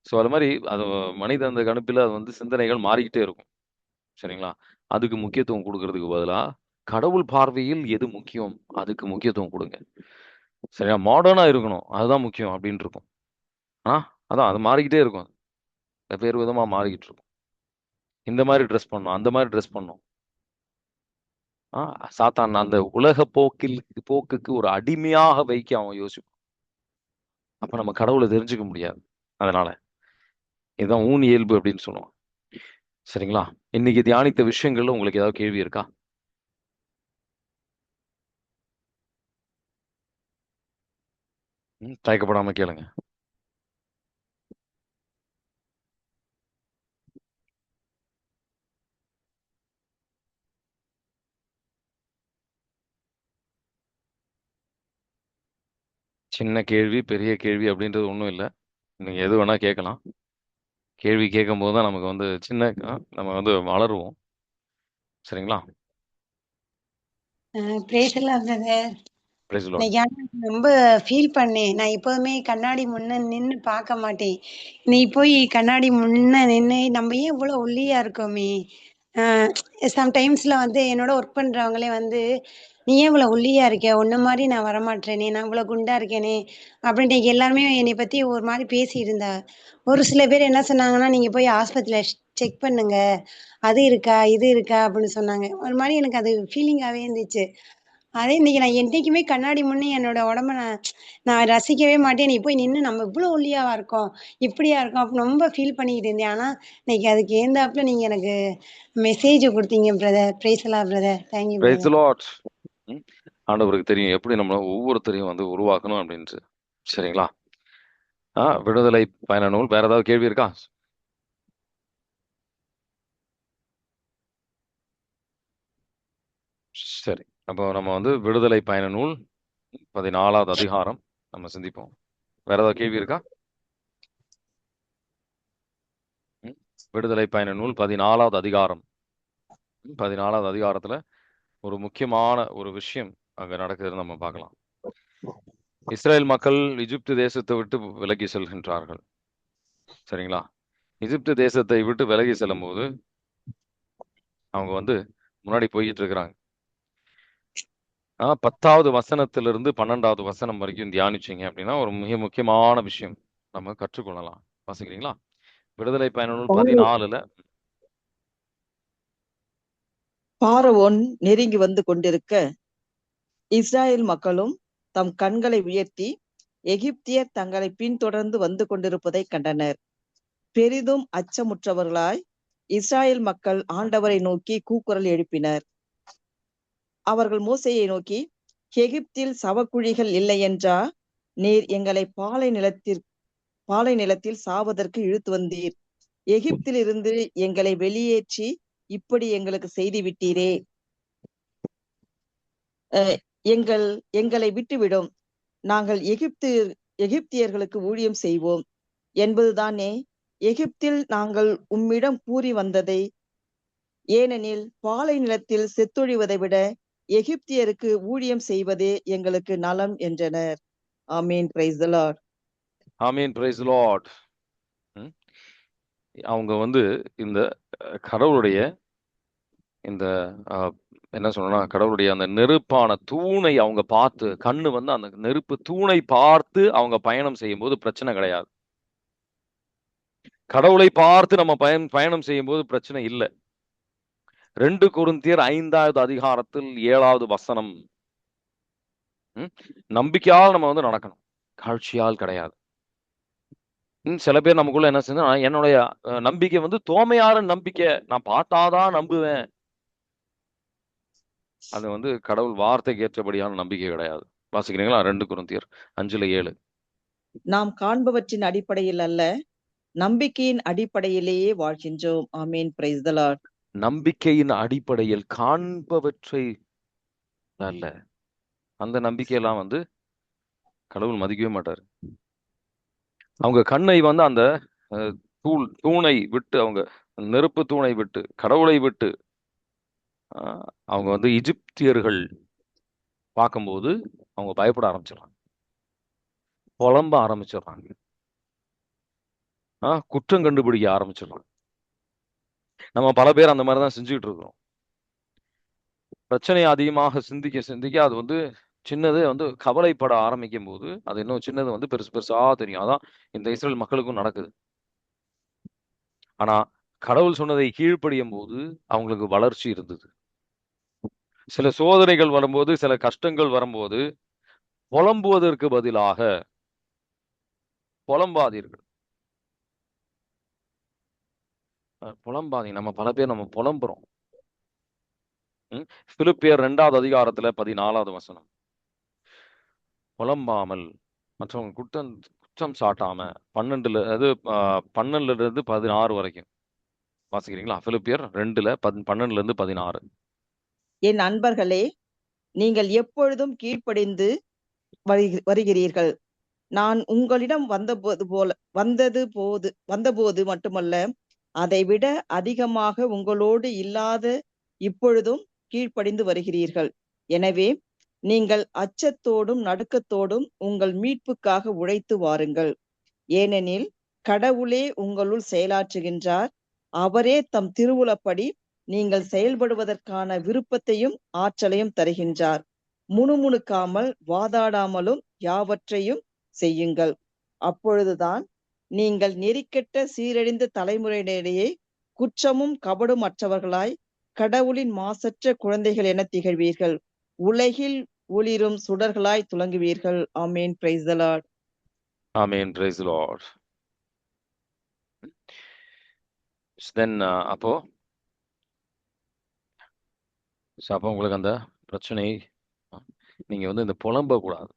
ஸோ அது மாதிரி அது மனித அந்த கணுப்பில் அது வந்து சிந்தனைகள் மாறிக்கிட்டே இருக்கும். சரிங்களா? அதுக்கு முக்கியத்துவம் கொடுக்கறதுக்கு பதிலா கடவுள் பார்வையில் எது முக்கியம் அதுக்கு முக்கியத்துவம் கொடுங்க. சரியா? மாடர்னா இருக்கணும் அதுதான் முக்கியம் அப்படின்னு இருக்கும். ஆ அதான் அது மாறிக்கிட்டே இருக்கும். வெவ்வேறு விதமா மாறிக்கிட்டு இருக்கும். இந்த மாதிரி ட்ரெஸ் பண்ணணும் அந்த மாதிரி ட்ரெஸ் பண்ணணும். ஆ சாத்தான் அந்த உலக போக்குக்கு ஒரு அடிமையாக வைக்க அவன் யோசிப்பான். அப்ப நம்ம கடவுளை தெரிஞ்சுக்க முடியாது. அதனால இதுதான் ஊன் இயல்பு அப்படின்னு சொல்லுவோம். சரிங்களா? இன்னைக்கு தியானித்த விஷயங்கள்ல உங்களுக்கு ஏதாவது கேள்வி இருக்கா? தயக்கப்படாம கேளுங்க. சின்ன கேள்வி பெரிய கேள்வி அப்படின்றது ஒன்றும் இல்லை. நீங்க எது வேணா கேட்கலாம். கேள்வி கேட்கும் போது தான் நமக்கு வந்து சின்ன நம்ம வந்து வளருவோம். சரிங்களா? பிரேசலாம் பிரதர். Praise the Lord. இன்னைக்கு ஆனா ரொம்ப ஃபீல் பண்ணேன். நான் எப்போதுமே கண்ணாடி முன்ன நின்னு பார்க்க மாட்டேன். நீ போய் கண்ணாடி முன்ன நின்னு நம்ம ஏன் இவ்வளோ ஒல்லியா இருக்கோமே! அ சம்டைம்ஸ்ல வந்து என்னோட ஒர்க் பண்றவங்களே வந்து, "நீ ஏன் இவ்வளோ ஒல்லியா இருக்க? உன்ன மாரி நான் வரமாட்றேனே! நான் இவ்வளோ குண்டா இருக்கேனே!" அப்படின்ட்டு எல்லாருமே என்னைய பத்தி ஒரு மாரி பேசியிருந்தாங்க. ஒரு சில பேர் என்ன சொன்னாங்கன்னா, "நீங்க போய் ஆஸ்பத்திரியில செக் பண்ணுங்க. அது இருக்கா? இது இருக்கா?" அப்படின்னு சொன்னாங்க. ஒரு மாரி எனக்கு அது ஃபீலிங்காவே இருந்துச்சு. அதே இன்னைக்கு நான் என்னைக்குமே கண்ணாடி முன்னே என்னோட உடம்ப நான் ரசிக்கவே மாட்டேன். நீ போய் நின்னு நம்ம இவ்ளோ ஒல்லியாவா இருக்கோம், இப்படியா இருக்கோம் அப்படின்னு ரொம்ப ஃபீல் பண்ணிக்கிட்டு இருந்தேன். ஆனா, இன்னைக்கு அதுக்கு ஏந்தாப்புல நீங்க எனக்கு மெசேஜ் குடுத்தீங்க brother. Praise the lord brother. Thank you praise the brother. Lord. ஆண்டவருக்கு தெரியும் எப்படி நம்மள ஒவ்வொருத்தரையும் வந்து உருவாக்கணும் அப்படின்ட்டு. சரிங்களா? விடுதலை பயண நூல் வேற ஏதாவது கேள்வி இருக்கா? சரி. அப்போ நம்ம வந்து விடுதலை பயண நூல் 14வது அதிகாரம் நம்ம சிந்திப்போம். வேற ஏதாவது கேள்வி இருக்கா? விடுதலை பயண நூல் 14வது அதிகாரம். 14வது அதிகாரத்துல ஒரு முக்கியமான ஒரு விஷயம் அங்க நடக்குதுன்னு நம்ம பார்க்கலாம். இஸ்ரேல் மக்கள் எகிப்து தேசத்தை விட்டு விலகி செல்கின்றார்கள். சரிங்களா? எகிப்து தேசத்தை விட்டு விலகி செல்லும் போது அவங்க வந்து முன்னாடி போய்கிட்டு இருக்கிறாங்க. 10வது வசனத்திலிருந்து 12வது வசனம் வரைக்கும் தியானிச்சீங்க அப்படின்னா ஒரு மிக முக்கியமான விஷயம் நம்ம கற்றுக்கொள்ளலாம். வாசிக்கிறீங்களா? விடுதலை பயண நூல் 14ல பார்வோன் நெருங்கி வந்து கொண்டிருக்க இஸ்ராயேல் மக்களும் தம் கண்களை உயர்த்தி எகிப்தியர் தங்களை பின்தொடர்ந்து வந்து கொண்டிருப்பதை கண்டனர். பெரிதும் அச்சமுற்றவர்களாய் இஸ்ராயேல் மக்கள் ஆண்டவரை நோக்கி கூக்குரல் எழுப்பினர். அவர்கள் மோசேயை நோக்கி, எகிப்தில் சவக்குழிகள் இல்லையென்றா நீர் எங்களை பாலை நிலத்தில் சாவதற்கு இழுத்து வந்தீர். எகிப்தில் இருந்து எங்களை வெளியேற்றி இப்படி எங்களுக்கு செய்து விட்டீரே. எங்களை விட்டுவிடும், நாங்கள் எகிப்தியர்களுக்கு ஊழியம் செய்வோம் என்பதுதானே எகிப்தில் நாங்கள் உம்மிடம் கூறி வந்ததை. ஏனெனில் பாலை நிலத்தில் செத்தொழிவதை விட எகிப்தியருக்கு ஊழியம் செய்வதே எங்களுக்கு நலம் என்றனர். ஆமீன். Praise the lord. ஆமீன். Praise the lord. அவங்க வந்து இந்த கடவுளுடைய இந்த என்ன சொல்லணும்னா கடவுளுடைய அந்த நெருப்பான தூணை அவங்க பார்த்து கண்ணு வந்து அந்த நெருப்பு தூணை பார்த்து அவங்க பயணம் செய்யும் போது பிரச்சனை கிடையாது. கடவுளை பார்த்து நம்ம பயணம் செய்யும் போது பிரச்சனை இல்லை. 2 கொரிந்தியர் 5வது அதிகாரத்தில் 7வது வசனம். நம்பிக்கையால் நம்ம வந்து நடக்கணும், காட்சியால் கிடையாது. சில பேர் நமக்குள்ள என்ன செஞ்சா என்னுடைய நம்பிக்கை வந்து தோமையார நம்பிக்கை, நான் பார்த்தாதான் நம்புவேன். அது வந்து கடவுள் வார்த்தைக்கு ஏற்றபடியான நம்பிக்கை கிடையாது. வாசிக்கிறீங்களா? 2 கொரிந்தியர் 5:7. நாம் காண்பவற்றின் அடிப்படையில் அல்ல, நம்பிக்கையின் அடிப்படையிலேயே வாழ்கின்றோம். ஆமீன். Praise the Lord. நம்பிக்கையின் அடிப்படையில், காண்பவற்றை அல்ல. அந்த நம்பிக்கையெல்லாம் வந்து கடவுள் மதிக்கவே மாட்டார். அவங்க கண்ணை வந்து அந்த தூணை விட்டு அவங்க நெருப்பு தூணை விட்டு, கடவுளை விட்டு அவங்க வந்து எகிப்தியர்கள் பார்க்கும்போது அவங்க பயப்பட ஆரம்பிச்சிடறாங்க, புலம்ப ஆரம்பிச்சிடுறாங்க, குற்றம் கண்டுபிடிக்க ஆரம்பிச்சிடறாங்க. நம்ம பல பேர் அந்த மாதிரி தான் செஞ்சுக்கிட்டு இருக்கிறோம். பிரச்சனையை அதிகமாக சிந்திக்க சிந்திக்க அது வந்து சின்னது வந்து கவலைப்பட ஆரம்பிக்கும் போது அது இன்னும் சின்னது வந்து பெருசு பெருசா தெரியும். அதான் இந்த இஸ்ரேல் மக்களுக்கும் நடக்குது. ஆனா கடவுள் சொன்னதை கீழ்ப்படியும் போது அவங்களுக்கு வளர்ச்சி இருந்தது. சில சோதனைகள் வரும்போது, சில கஷ்டங்கள் வரும்போது புலம்புவதற்கு பதிலாக புலம்பாதீர்கள். புலம்பாதீங்க. நம்ம பல பேர் நம்ம புலம்புறோம். பிலிப்பியர் 2வது அதிகாரத்துல 14வது வசனம். புலம்பாமல் மற்றவங்க குற்றம் சாட்டாம 12ல இருந்து 16 வரைக்கும் வாசிக்கிறீங்களா? பிலிப்பியர் 2ல 12ல இருந்து 16. என் அன்பர்களே, நீங்கள் எப்பொழுதும் கீழ்ப்படிந்து வருகிறீர்கள். நான் உங்களிடம் வந்தபோது மட்டுமல்ல, அதைவிட அதிகமாக உங்களோடு இல்லாத இப்பொழுதும் கீழ்ப்படிந்து வருகிறீர்கள். எனவே நீங்கள் அச்சத்தோடும் நடுக்கத்தோடும் உங்கள் மீட்புக்காக உழைத்து வாருங்கள். ஏனெனில் கடவுளே உங்களுள் செயலாற்றுகின்றார். அவரே தம் திருவுளப்படி நீங்கள் செயல்படுவதற்கான விருப்பத்தையும் ஆற்றலையும் தருகின்றார். முணுமுணுக்காமல் வாதாடாமலும் யாவற்றையும் செய்யுங்கள். அப்பொழுதுதான் நீங்கள் நெறிக்கெட்ட சீரழிந்த தலைமுறையினரிடையே குற்றமும் கபடும் அற்றவர்களாய் கடவுளின் மாசற்ற குழந்தைகள் என திகழ்வீர்கள். உலகில் ஒளிரும் சுடர்களாய் துலங்குவீர்கள். ஆமேன். Praise the lord. Amen. Praise the lord. Then அப்போ உங்களுக்கு அந்த பிரச்சனை நீங்க வந்து இந்த புலம்ப கூடாது.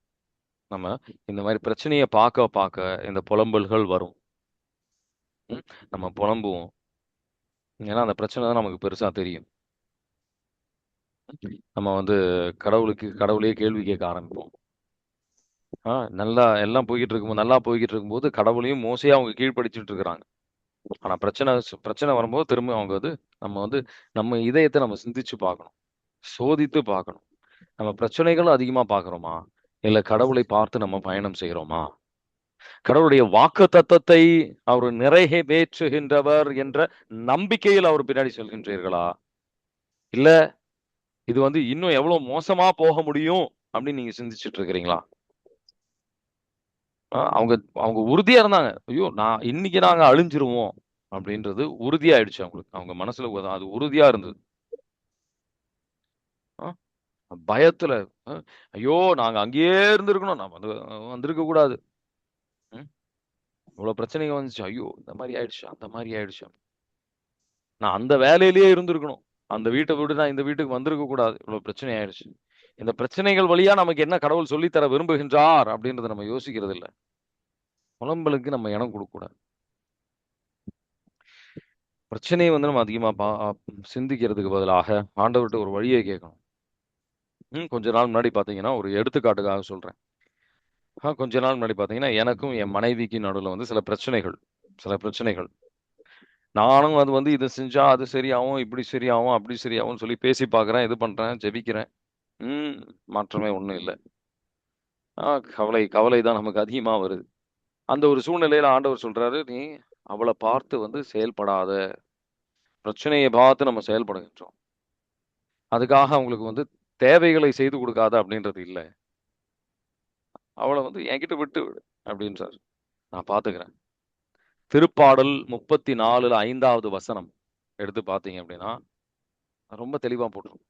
நம்ம இந்த மாதிரி பிரச்சனையை பார்க்க இந்த புலம்பல்கள் வரும். நம்ம புலம்புவோம். ஏன்னா அந்த பிரச்சனை தான் நமக்கு பெருசா தெரியும். நம்ம வந்து கடவுளையே கேள்வி கேட்க ஆரம்பிப்போம். நல்லா எல்லாம் நல்லா போய்கிட்டு இருக்கும்போது கடவுளையும் மோசையா அவங்க கீழ்ப்படிச்சுட்டு இருக்கிறாங்க. ஆனா பிரச்சனை வரும்போது திரும்ப அவங்க வந்து நம்ம இதயத்தை நம்ம சிந்திச்சு பார்க்கணும், சோதித்து பார்க்கணும். நம்ம பிரச்சனைகளும் அதிகமா பார்க்கிறோமா, இல்ல கடவுளை பார்த்து நம்ம பயணம் செய்கிறோமா? கடவுளுடைய வாக்கு தத்தத்தை அவர் நிறைவேற்றுகின்றவர் என்ற நம்பிக்கையில் அவர் பின்னாடி செல்கின்றீர்களா, இல்ல இது வந்து இன்னும் எவ்வளவு மோசமா போக முடியும் அப்படின்னு நீங்க சிந்திச்சுட்டு இருக்கிறீங்களா? அவங்க உறுதியா இருந்தாங்க. ஐயோ இன்னைக்கு நாங்க அழிஞ்சிருவோம் அப்படின்றது உறுதியாயிடுச்சு அவங்களுக்கு. அவங்க மனசுல அது உறுதியா இருந்தது. பயத்துல ஐயோ நாங்க அங்கேயே இருந்திருக்கணும், நான் வந்திருக்க கூடாது. இவ்வளவு பிரச்சனைங்க வந்துச்சு, ஐயோ இந்த மாதிரி ஆயிடுச்சு, அந்த மாதிரி ஆயிடுச்சு, நான் அந்த வேலையிலேயே இருந்திருக்கணும், அந்த வீட்டை விட்டு நான் இந்த வீட்டுக்கு வந்திருக்க கூடாது, இவ்வளவு பிரச்சனை ஆயிடுச்சு. இந்த பிரச்சனைகள் வழியா நமக்கு என்ன கடவுள் சொல்லித்தர விரும்புகின்றார் அப்படின்றத நம்ம யோசிக்கிறது இல்லை. புலம்பலுக்கு நம்ம இடம் கொடுக்க கூடாது. பிரச்சனையை வந்து நம்ம அதிகமா சிந்திக்கிறதுக்கு பதிலாக ஆண்டவர்கிட்ட ஒரு வழியை கேட்கணும். கொஞ்ச நாள் முன்னாடி பாத்தீங்கன்னா, ஒரு எடுத்துக்காட்டுக்காக சொல்றேன். கொஞ்ச நாள் முன்னாடி பாத்தீங்கன்னா, எனக்கும் என் மனைவிக்கு நடுவில் வந்து சில பிரச்சனைகள். நானும் அது வந்து இதை செஞ்சா அது சரியாகும், இப்படி சரியாகும், அப்படி சரியாகும் சொல்லி பேசி பார்க்குறேன், இது பண்றேன், ஜெபிக்கிறேன். மாற்றமே ஒன்றும் இல்லை. கவலை தான் நமக்கு அதிகமா வருது. அந்த ஒரு சூழ்நிலையில ஆண்டவர் சொல்றாரு, நீ அவளை பார்த்து வந்து செயல்படாத. பிரச்சனையை பார்த்து நம்ம செயல்படுகின்றோம். அதுக்காக அவங்களுக்கு வந்து தேவைகளை செய்து கொடுக்காத அப்படின்றது இல்லை. அவளை வந்து என்கிட்ட விட்டு விடு அப்படின்றார். நான் பாத்துக்கிறேன். திருப்பாடல் 34ல் 5வது வசனம் எடுத்து பார்த்தீங்க அப்படின்னா ரொம்ப தெளிவா போட்டுரும்.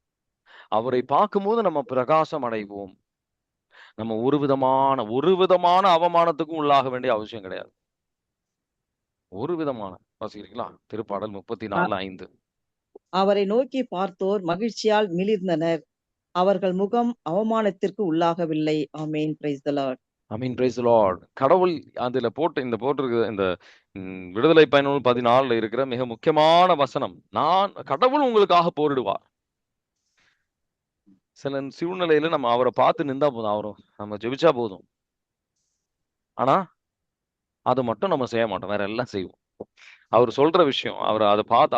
அவரை பார்க்கும்போது நம்ம பிரகாசம் அடைவோம். நம்ம ஒரு விதமான அவமானத்துக்கும் உள்ளாக வேண்டிய அவசியம் கிடையாது. ஒரு விதமான வாசிக்கிறீங்களா? திருப்பாடல் 34:5. அவரை நோக்கி பார்த்தோர் மகிழ்ச்சியால் மிளிர்ந்தனர். அவர்கள் முகம் அவமானத்திற்கு உள்ளாகவில்லை. ஆமேன். Praise the lord. ஆமீன். Praise the lord. கடவுள் அதுல போட்டிருக்கிற இந்த விடுதலை பயணம் 14ல் இருக்கிற மிக முக்கியமான வசனம், கடவுள் உங்களுக்காக போரிடுவார். சில சூழ்நிலையில நம்ம அவரை பார்த்து நின்றா போதும், நம்ம ஜெபிச்சா போதும். ஆனா அது மட்டும் நம்ம செய்ய மாட்டோம், வேற எல்லாம் செய்வோம். அவர் சொல்ற விஷயம்,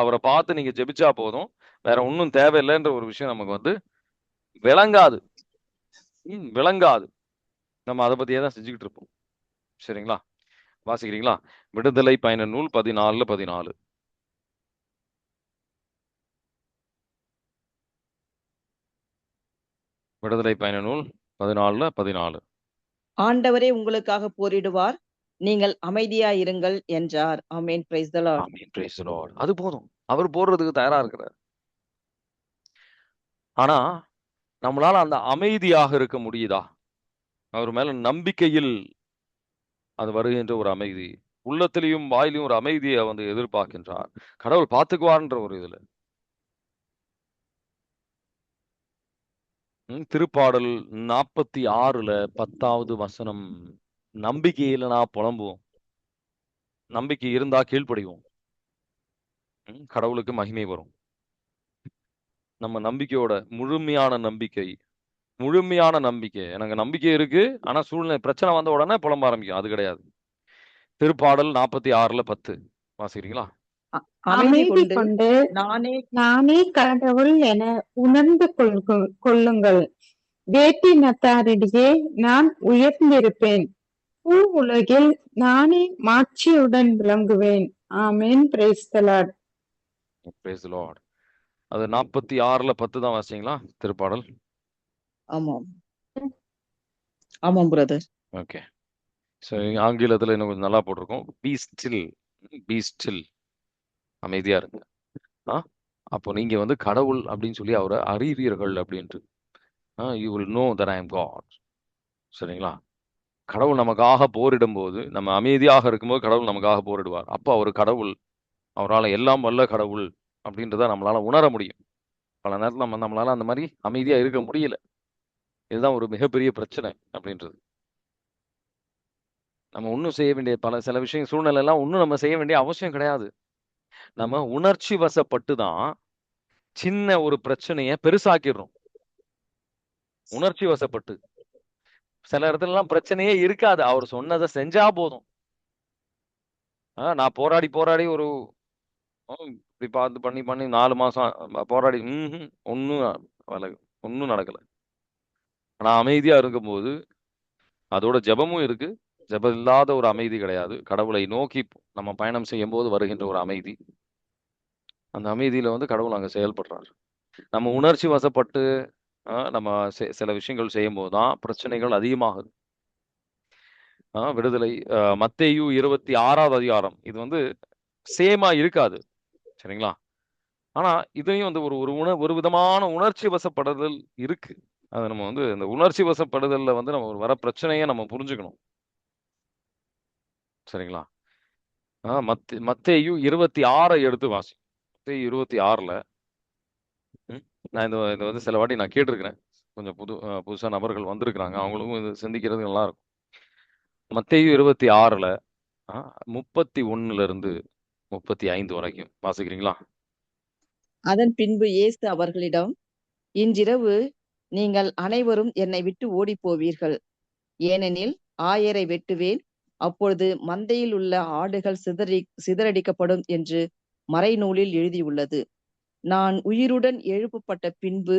அவரை பார்த்து நீங்க ஜெபிச்சா போதும், வேற ஒன்றும் தேவையில்லைன்ற ஒரு விஷயம் நமக்கு வந்து விளங்காது. விளங்காது. நம்ம அதை பத்தியே தான் செஞ்சுக்கிட்டு இருப்போம். சரிங்களா? வாசிக்கிறீங்களா? விடுதலை பயண நூல் 14:14. விடுதலை பயண நூல் 14:14. ஆண்டவரே உங்களுக்காக போரிடுவார், நீங்கள் அமைதியாயிருங்கள் என்றார். ஆமென். Praise the lord. Amen. Praise the lord. அது போதும். அவர் போடுறதுக்கு தயாரா இருக்கிறார். ஆனா நம்மளால அந்த அமைதியாக இருக்க முடியுதா? அவர் மேல நம்பிக்கையில் அது வருகின்ற ஒரு அமைதி, உள்ளத்திலையும் வாயிலையும் ஒரு அமைதியை வந்து எதிர்பார்க்கின்றார். கடவுள் பார்த்துக்குவார்ன்ற ஒரு இதுல. திருப்பாடல் 46:10 வசனம். நம்பிக்கை இல்லைனா புலம்புவோம், நம்பிக்கை இருந்தா கீழ்ப்படிவோம். கடவுளுக்கு மகிமை வரும். நம்ம நம்பிக்கையோட முழுமையான நம்பிக்கை, எனக்கு நம்பிக்கை இருக்கு, ஆனா சூழ்நிலை பிரச்சனை வந்த உடனே புலம்ப ஆரம்பிக்கும். அது கிடையாது. திருப்பாடல் 46:10 வாசிக்கிறீங்களா? அமைதி அமைதி கொண்டு கொண்டு நானே கடவுள் என உணர்ந்து கொள்ளுங்கள். வேற்றினத்தாரிடையே நான் உயர்ந்திருப்பேன். பூ உலகில் நானே மாட்சியுடன் விளங்குவேன். ஆமென். Praise the lord. Praise the lord. அது 46:10 தான் வாசிங்களா திருப்பாடல்? ஆமாம் ஆமாம் பிரதர். ஓகே. சரி, ஆங்கிலத்துல இன்னும் கொஞ்சம் நல்லா போட்டிருக்கோம். பி ஸ்டில், அமைதியா இருங்க. அப்போ நீங்க வந்து கடவுள் அப்படின்னு சொல்லி அவரை அறிவீர்கள் அப்படின்ட்டு. You will know that I am God. சரிங்களா? கடவுள் நமக்காக போரிடும் போது, நம்ம அமைதியாக இருக்கும்போது கடவுள் நமக்காக போரிடுவார். அப்போ அவர் கடவுள், அவரால் எல்லாம் வல்ல கடவுள் அப்படின்றத நம்மளால உணர முடியும். பல நேரத்தில் நம்மளால அந்த மாதிரி அமைதியா இருக்க முடியல. இதுதான் ஒரு மிகப்பெரிய பிரச்சனை அப்படின்றது. நம்ம ஒன்றும் செய்ய வேண்டிய சில விஷயம் சூழ்நிலை எல்லாம் ஒன்றும் நம்ம செய்ய வேண்டிய அவசியம் கிடையாது. நம்ம உணர்ச்சி வசப்பட்டு தான் சின்ன ஒரு பிரச்சனையை பெருசாக்கிடுறோம். உணர்ச்சி வசப்பட்டு சில இடத்துல எல்லாம் பிரச்சனையே இருக்காது, அவர் சொன்னதை செஞ்சா போதும். நான் போராடி ஒரு இப்படி பார்த்து பண்ணி 4 மாசம் போராடி ஒன்றும் நடக்கல. ஆனா அமைதியா இருக்கும்போது அதோட ஜெபமும் இருக்கு. ஜெபம் இல்லாத ஒரு அமைதி கிடையாது. கடவுளை நோக்கி நம்ம பயணம் செய்யும் போது வருகின்ற ஒரு அமைதி. அந்த அமைதியில வந்து கடவுள் அங்க செயல்படுறாரு. நம்ம உணர்ச்சி வசப்பட்டு நம்ம சில விஷயங்கள் செய்யும் போதுதான் பிரச்சனைகள் அதிகமாகுது. விடுதலை மத்தேயு 26வது அதிகாரம். இது வந்து சேமா இருக்காது. சரிங்களா? ஆனா இதையும் வந்து ஒரு விதமான உணர்ச்சி வசப்படுதல் இருக்கு. அது நம்ம வந்து இந்த உணர்ச்சி வசப்படுதல்ல வந்து நம்ம வர பிரச்சனையை நம்ம புரிஞ்சுக்கணும். சரிங்களா? மத்தேயு 26 எடுத்து வாசி. மத்தேயு 26ல நான் இந்த வந்து சில வாட்டி நான் கேட்டிருக்கிறேன். கொஞ்சம் புதுசா நபர்கள் வந்திருக்கிறாங்க. அவங்களுக்கும் இது சிந்திக்கிறது நல்லா இருக்கும். மத்தேயு 26ல 31 35 வரைக்கும் வாசிக்கிறீங்களா? அதன் பின்பு இயேசு அவர்களிடம், இன்றிரவு நீங்கள் அனைவரும் என்னை விட்டு ஓடி போவீர்கள். ஏனெனில் ஆயரை வெட்டுவேன், அப்பொழுது மந்தையில் உள்ள ஆடுகள் சிதறடிக்கப்படும் என்று மறைநூலில் எழுதியுள்ளது. நான் உயிருடன் எழுப்பப்பட்ட பின்பு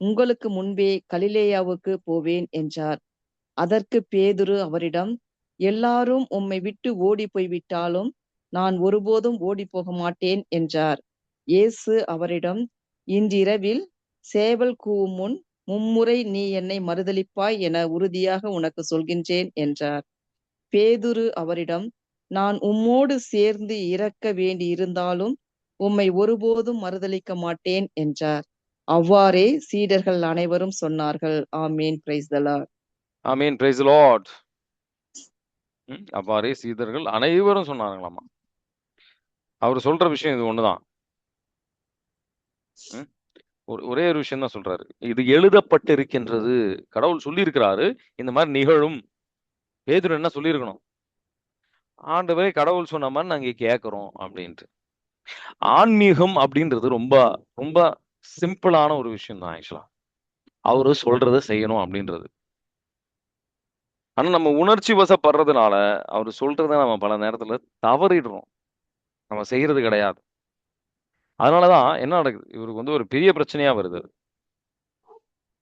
உங்களுக்கு முன்பே கலிலேயாவுக்கு போவேன் என்றார். அதற்கு பேதுரு அவரிடம், எல்லாரும் உம்மை விட்டு ஓடி போய்விட்டாலும் நான் ஒருபோதும் ஓடி போக மாட்டேன் என்றார். இயேசு அவரிடம், இன்றிரவில் சேவல் கூவும் முன் மும்முறை நீ என்னை மறுதலிப்பாய் என உறுதியாக உனக்கு சொல்கின்றேன் என்றார். பேதுரு அவரிடம், நான் உம்மோடு சேர்ந்து இறக்க வேண்டி இருந்தாலும் உம்மை ஒருபோதும் மறுதலிக்க மாட்டேன் என்றார். அவ்வாறே சீடர்கள் அனைவரும் சொன்னார்கள். ஆமேன். Praise the lord. ஆமீன். Praise the lord. அவ்வாறே சீடர்கள் அனைவரும் சொன்னாங்களாமா. அவர் சொல்ற விஷயம் இது ஒண்ணுதான். ஒரே ஒரு விஷயம் தான் சொல்றாரு. இது எழுதப்பட்டிருக்கின்றது. கடவுள் சொல்லி இருக்கிறாரு, இந்த மாதிரி நிகழும். பேதுரு என்ன சொல்லியிருக்கணும்? ஆண்டவரே கடவுள் சொன்ன மாதிரி நாங்க கேட்கிறோம் அப்படின்ட்டு. ஆன்மீகம் அப்படின்றது ரொம்ப ரொம்ப சிம்பிளான ஒரு விஷயம் தான். ஆக்சுவலா அவரு சொல்றதை செய்யணும் அப்படின்றது. ஆனா நம்ம உணர்ச்சி வசப்படுறதுனால அவரு சொல்றதை நம்ம பல நேரத்துல தவறிடுறோம். நம்ம செய்யறது கிடையாது. அதனாலதான் என்ன நடக்குது, இவருக்கு வந்து ஒரு பெரிய பிரச்சனையா வருது.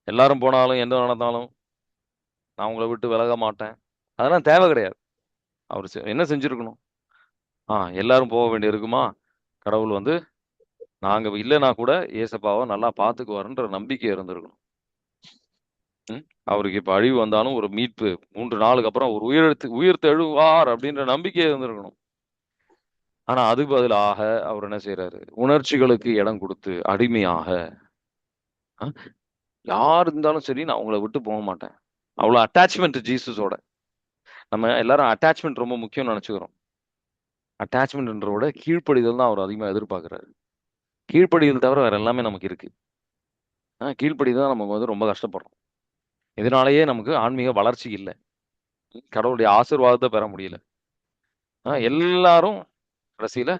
எல்லாரும் போனாலும் எந்த நடந்தாலும் நான் உங்களை விட்டு விலக மாட்டேன், அதெல்லாம் தேவை கிடையாது. அவர் என்ன செஞ்சிருக்கணும்? எல்லாரும் போக வேண்டி இருக்குமா, கடவுள் வந்து நாங்க இல்லைன்னா கூட ஏசப்பாவை நல்லா பாத்துக்குவாருன்ற நம்பிக்கை இருந்திருக்கணும். அவருக்கு இப்ப அழிவு வந்தாலும் ஒரு மீட்பு 3 நாளுக்கு அப்புறம் ஒரு உயிர் தெழுவார் அப்படின்ற நம்பிக்கை இருந்திருக்கணும். ஆனா அதுக்கு பதிலாக அவர் என்ன செய்யறாரு, உணர்ச்சிகளுக்கு இடம் கொடுத்து அடிமையாக, யார் இருந்தாலும் சரி நான் உங்களை விட்டு போக மாட்டேன். அவ்வளவு அட்டாச்மெண்ட் ஜீசஸோட. நம்ம எல்லாரும் அட்டாச்மெண்ட் ரொம்ப முக்கியம் நினைச்சுக்கிறோம். அட்டாச்மெண்ட்ன்றோட கீழ்ப்படிதல் தான் அவர் அதிகமா எதிர்பார்க்கிறாரு. கீழ்ப்படிதல் தவிர வேற எல்லாமே நமக்கு இருக்கு. கீழ்ப்படிதான் நமக்கு வந்து ரொம்ப கஷ்டப்படுறோம். இதனாலேயே நமக்கு ஆன்மீக வளர்ச்சி இல்லை, கடவுளுடைய ஆசீர்வாதத்தை பெற முடியல. எல்லாரும் கடைசியில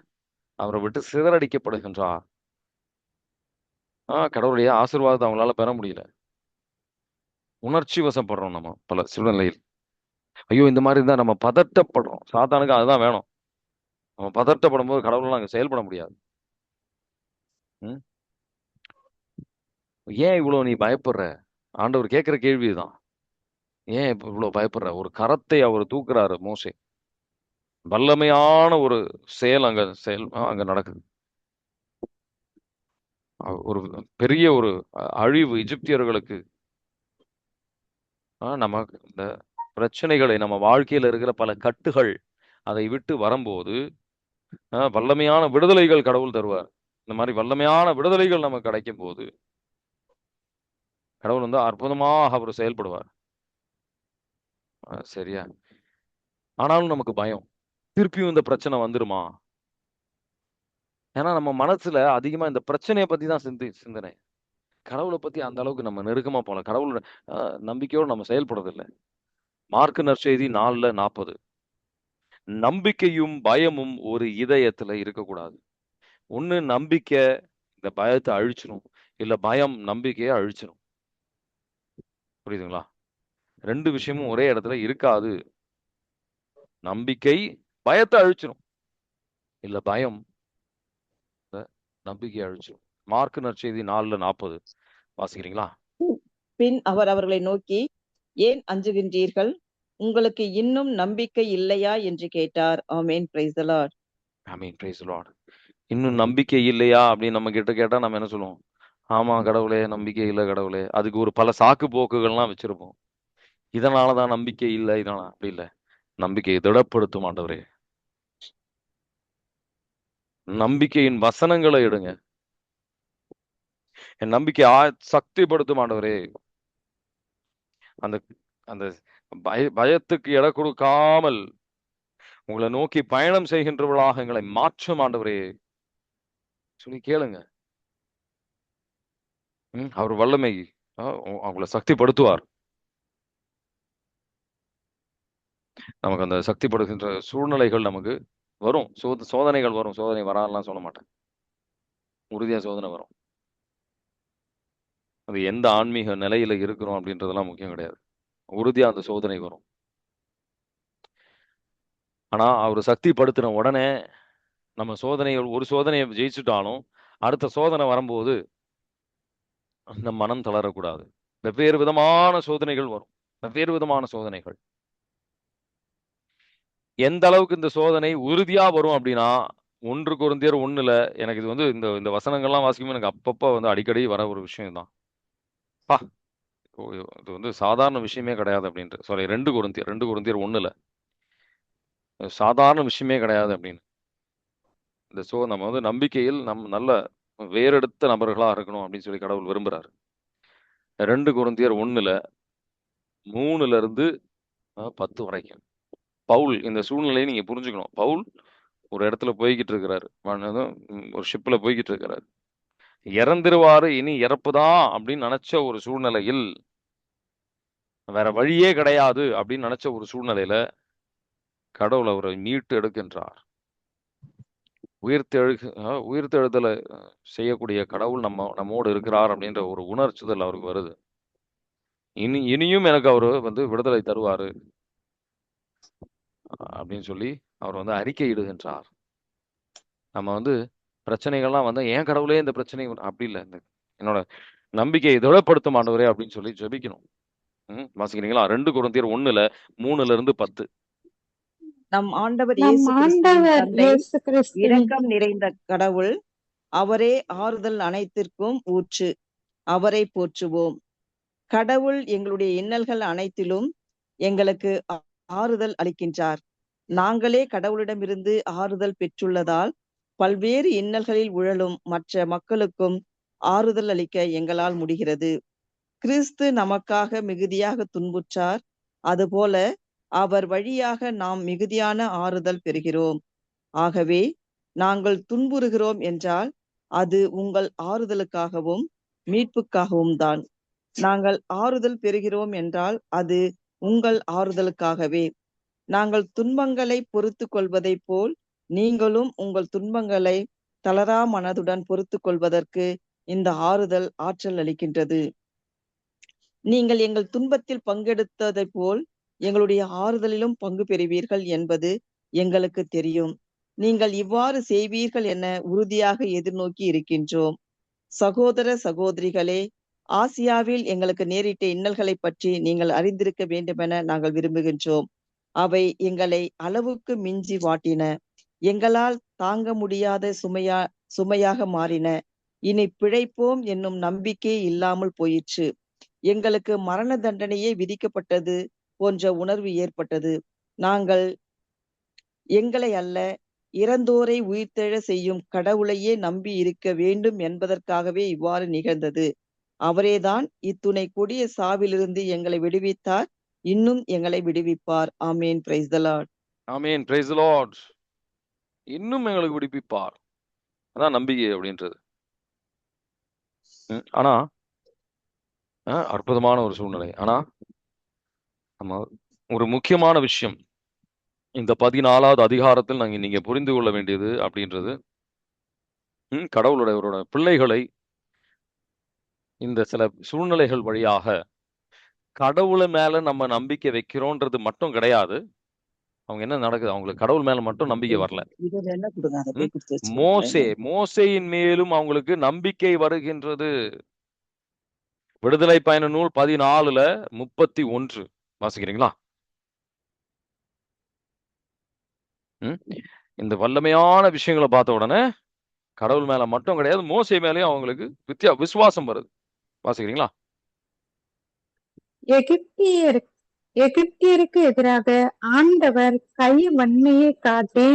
அவரை விட்டு சிதறடிக்கப்படுகின்றார். கடவுளுடைய ஆசீர்வாதத்தை அவங்களால பெற முடியல. உணர்ச்சி வசப்படுறோம் நம்ம பல சூழ்நிலையில். ஐயோ இந்த மாதிரி இருந்தா நம்ம பதட்டப்படுறோம். சாத்தானுக்கு அதுதான் வேணும். நம்ம பதட்டப்படும் போது கடவுள் அங்க செயல்பட முடியாது. ஏன் இவ்வளவு நீ பயப்படுற? ஆண்டவர் கேட்கிற கேள்விதான். ஏன் இப்ப இவ்வளவு பயப்படுற? ஒரு கரத்தை அவர் தூக்குறாரு மோசே. வல்லமையான ஒரு செயல் அங்க நடக்குது. ஒரு பெரிய ஒரு அழிவு எகிப்தியர்களுக்கு. நமக்கு இந்த பிரச்சனைகளை, நம்ம வாழ்க்கையில இருக்கிற பல கட்டுகள் அதை விட்டு வரும்போது வல்லமையான விடுதலைகள் கடவுள் தருவார். இந்த மாதிரி வல்லமையான விடுதலைகள் நமக்கு கிடைக்கும் போது கடவுள் வந்து அற்புதமாக அவர் செயல்படுவார். சரியா? ஆனாலும் நமக்கு பயம், திருப்பியும் இந்த பிரச்சனை வந்துருமா? ஏன்னா நம்ம மனசுல அதிகமா இந்த பிரச்சனையை பத்தி தான் சிந்தனை. கடவுளை பத்தி அந்த அளவுக்கு நம்ம நெருக்கமா போல, கடவுளோட நம்பிக்கையோடு நம்ம செயல்படுறதில்லை. மார்க்கு நற்செய்தி 4:40. நம்பிக்கையும் பயமும் ஒரு இதயத்துல இருக்கக்கூடாது. ஒண்ணு நம்பிக்கை இந்த பயத்தை அழிச்சிடும், இல்ல பயம் நம்பிக்கையை அழிச்சிடும். புரியுதுங்களா? 2 விஷயமும் ஒரே இடத்துல இருக்காது. நம்பிக்கை பயத்தை அழிச்சிடும், இல்ல பயம் நம்பிக்கையை அழிச்சிடும். மார்க்கு நற்செய்தி 4:40 வாசிக்கிறீங்களா? பின் அவர் அவர்களை நோக்கி, ஏன் அஞ்சுகின்றீர்கள்? உங்களுக்கு இன்னும் நம்பிக்கை இல்லையா என்று கேட்டார். ஆமென். Praise the lord. Amen. Praise the lord. இன்னும் நம்பிக்கை இல்லையா அப்படின்னு நம்ம கிட்ட கேட்டா நம்ம என்ன சொல்லுவோம்? ஆமா கடவுளே, நம்பிக்கை இல்லை கடவுளே. அதுக்கு ஒரு பல சாக்கு போக்குகள்லாம் வச்சிருப்போம். இதனாலதான் நம்பிக்கை இல்லை, இதனால அப்படி இல்லை. நம்பிக்கையை திடப்படுத்தும் ஆண்டவரே. நம்பிக்கையின் வசனங்களை எடுங்க. என் நம்பிக்கை சக்திப்படுத்தும் ஆண்டவரே. அந்த அந்த பயத்துக்கு இடம் கொடுக்காமல் உங்களை நோக்கி பயணம் செய்கின்றவர்களாக எங்களை மாற்றும் ஆண்டவரே சொல்லி கேளுங்க. அவர் வல்லமை அவங்களை சக்திப்படுத்துவார். நமக்கு அந்த சக்திப்படுகின்ற சூழ்நிலைகள் நமக்கு வரும். சோதனைகள் வரும். சோதனை வராலாம் சொல்ல மாட்டேன், உறுதியா சோதனை வரும். அது எந்த ஆன்மீக நிலையில இருக்கிறோம் அப்படின்றதெல்லாம் முக்கியம் கிடையாது. உறுதியா அந்த சோதனை வரும். ஆனா அவர் சக்திப்படுத்தின உடனே நம்ம சோதனைகள், ஒரு சோதனையை ஜெயிச்சுட்டாலும் அடுத்த சோதனை வரும்போது அந்த மனம் தளரக்கூடாது. வெவ்வேறு விதமான சோதனைகள் வரும். வெவ்வேறு விதமான சோதனைகள். எந்த அளவுக்கு இந்த சோதனை உறுதியா வரும் அப்படின்னா, 1 கொரிந்தியர் 1:1 எனக்கு இது வந்து இந்த வசனங்கள்லாம் வாசிக்கும் எனக்கு அப்பப்ப வந்து அடிக்கடி வர ஒரு விஷயம் தான். இது வந்து சாதாரண விஷயமே கிடையாது அப்படின்ட்டு. சாரி, 2 கொரிந்தியர் 1:1 சாதாரண விஷயமே கிடையாது அப்படின்னு. நம்ம வந்து நம்பிக்கையில் நல்ல வேறெடுத்த நபர்களா இருக்கணும் அப்படின்னு சொல்லி கடவுள் விரும்புறாரு. 2 கொரிந்தியர் 1:3 10 வரைக்கும் பவுல் இந்த சூழ்நிலையை நீங்க புரிஞ்சுக்கணும். பவுல் ஒரு இடத்துல போய்கிட்டு இருக்கிறாரு, ஒரு ஷிப்ல போய்கிட்டு இருக்கிறாரு. இறந்துருவாரு, இனி இறப்புதான் அப்படின்னு நினைச்ச ஒரு சூழ்நிலையில், வேற வழியே கிடையாது அப்படின்னு நினைச்ச ஒரு சூழ்நிலையில கடவுள் அவரை மீட்டு எடுக்கின்றார். உயிர்த்தெழுதலை செய்யக்கூடிய கடவுள் நம்மோடு இருக்கிறார் அப்படின்ற ஒரு உணர்ச்சுதல் அவருக்கு வருது. இனியும் எனக்கு அவரு வந்து விடுதலை தருவாரு அப்படின்னு சொல்லி அவர் வந்து அறிக்கை இடுகின்றார். நம்ம வந்து பிரச்சனைகள்லாம் வந்து ஏன் கடவுளே இந்த பிரச்சனை அப்படி இல்லை, இந்த என்னோட நம்பிக்கையை திடப்படுத்தும் ஆண்டவரே அப்படின்னு சொல்லி ஜெபிக்கணும். வாசிக்கிறீங்களா? 2 கொரிந்தியர் 1:3-10. நம் ஆண்டவர் நம் இயேசு கிறிஸ்துவின் ஆண்டவர் தந்தை, இயேசு கிறிஸ்துவின் இரக்கம் நிறைந்த கடவுள், அவரே ஆறுதல் அனைத்திற்கும் ஊற்று. அவரை போற்றுவோம். கடவுள் எங்களுடைய இன்னல்கள் அனைத்திலும் எங்களுக்கு ஆறுதல் அளிக்கின்றார். நாங்களே கடவுளிடமிருந்து ஆறுதல் பெற்றுள்ளதால் பல்வேறு இன்னல்களில் உழலும் மற்ற மக்களுக்கும் ஆறுதல் அளிக்க எங்களால் முடிகிறது. கிறிஸ்து நமக்காக மிகுதியாக துன்புற்றார். அதுபோல அவர் வழியாக நாம் மிகுதியான ஆறுதல் பெறுகிறோம். ஆகவே நாங்கள் துன்புறுகிறோம் என்றால் அது உங்கள் ஆறுதலுக்காகவும் மீட்புக்காகவும் தான். நாங்கள் ஆறுதல் பெறுகிறோம் என்றால் அது உங்கள் ஆறுதலுக்காகவே. நாங்கள் துன்பங்களை பொறுத்து கொள்வதைப் போல் நீங்களும் உங்கள் துன்பங்களை தளரா மனதுடன் பொறுத்து கொள்வதற்கு இந்த ஆறுதல் ஆற்றல் அளிக்கின்றது. நீங்கள் எங்கள் துன்பத்தில் பங்கெடுத்ததைப் போல் எங்களுடைய ஆறுதலிலும் பங்கு பெறுவீர்கள் என்பது எங்களுக்கு தெரியும். நீங்கள் இவ்வாறு செய்வீர்கள் என உறுதியாக எதிர்நோக்கி இருக்கின்றோம். சகோதர சகோதரிகளே, ஆசியாவில் எங்களுக்கு நேரிட்ட இன்னல்களை பற்றி நீங்கள் அறிந்திருக்க வேண்டுமென நாங்கள் விரும்புகின்றோம். அவை எங்களை அளவுக்கு மிஞ்சி வாட்டின. எங்களால் தாங்க முடியாத சுமையாக மாறின. இனி பிழைப்போம் என்னும் நம்பிக்கை இல்லாமல் போயிற்று. எங்களுக்கு மரண தண்டனையே விதிக்கப்பட்டது போன்ற உணர்வு ஏற்பட்டது. நாங்கள் எங்களை அல்ல, இறந்தோரை உயிர்த்தெழ செய்யும் கடவுளையே நம்பி இருக்க வேண்டும் என்பதற்காகவே இவ்வாறு நிகழ்ந்தது. அவரேதான் இத்துணை கொடிய சாவிலிருந்து எங்களை விடுவித்தார், இன்னும் எங்களை விடுவிப்பார். ஆமேன். Praise the lord. Amen. Praise the lord. இன்னும் எங்களுக்கு விடுவிப்பார். அதான் நம்பிக்கை அப்படின்றது. ஆனா அற்புதமான ஒரு சூழ்நிலை. ஆனா நம்ம ஒரு முக்கியமான விஷயம் இந்த 14வது அதிகாரத்தில் நீங்க புரிந்து கொள்ள வேண்டியது அப்படின்றது, கடவுளுடையவரோட பிள்ளைகளை இந்த சில சூழ்நிலைகள் வழியாக கடவுளை மேல நம்ம நம்பிக்கை வைக்கிறோன்றது மட்டும் கிடையாது. அவங்க என்ன நடக்குது, அவங்களுக்கு கடவுள் மேல மட்டும் நம்பிக்கை வரல. மோசேயின் மேலும் அவங்களுக்கு நம்பிக்கை வருகின்றது. விடுதலை பயண நூல் 14:31 வாசிக்கிறீங்களா? இந்த வல்லமையான விஷயங்களை பார்த்த உடனே கடவுள் மேல மட்டும் கிடையாது, மோசே மேலேயும் அவங்களுக்கு விசுவாசம் வருது. வாசிக்கிறீங்களா? எகிப்தியருக்கு எதிராக ஆண்டவர் கை வன்மையை காட்டி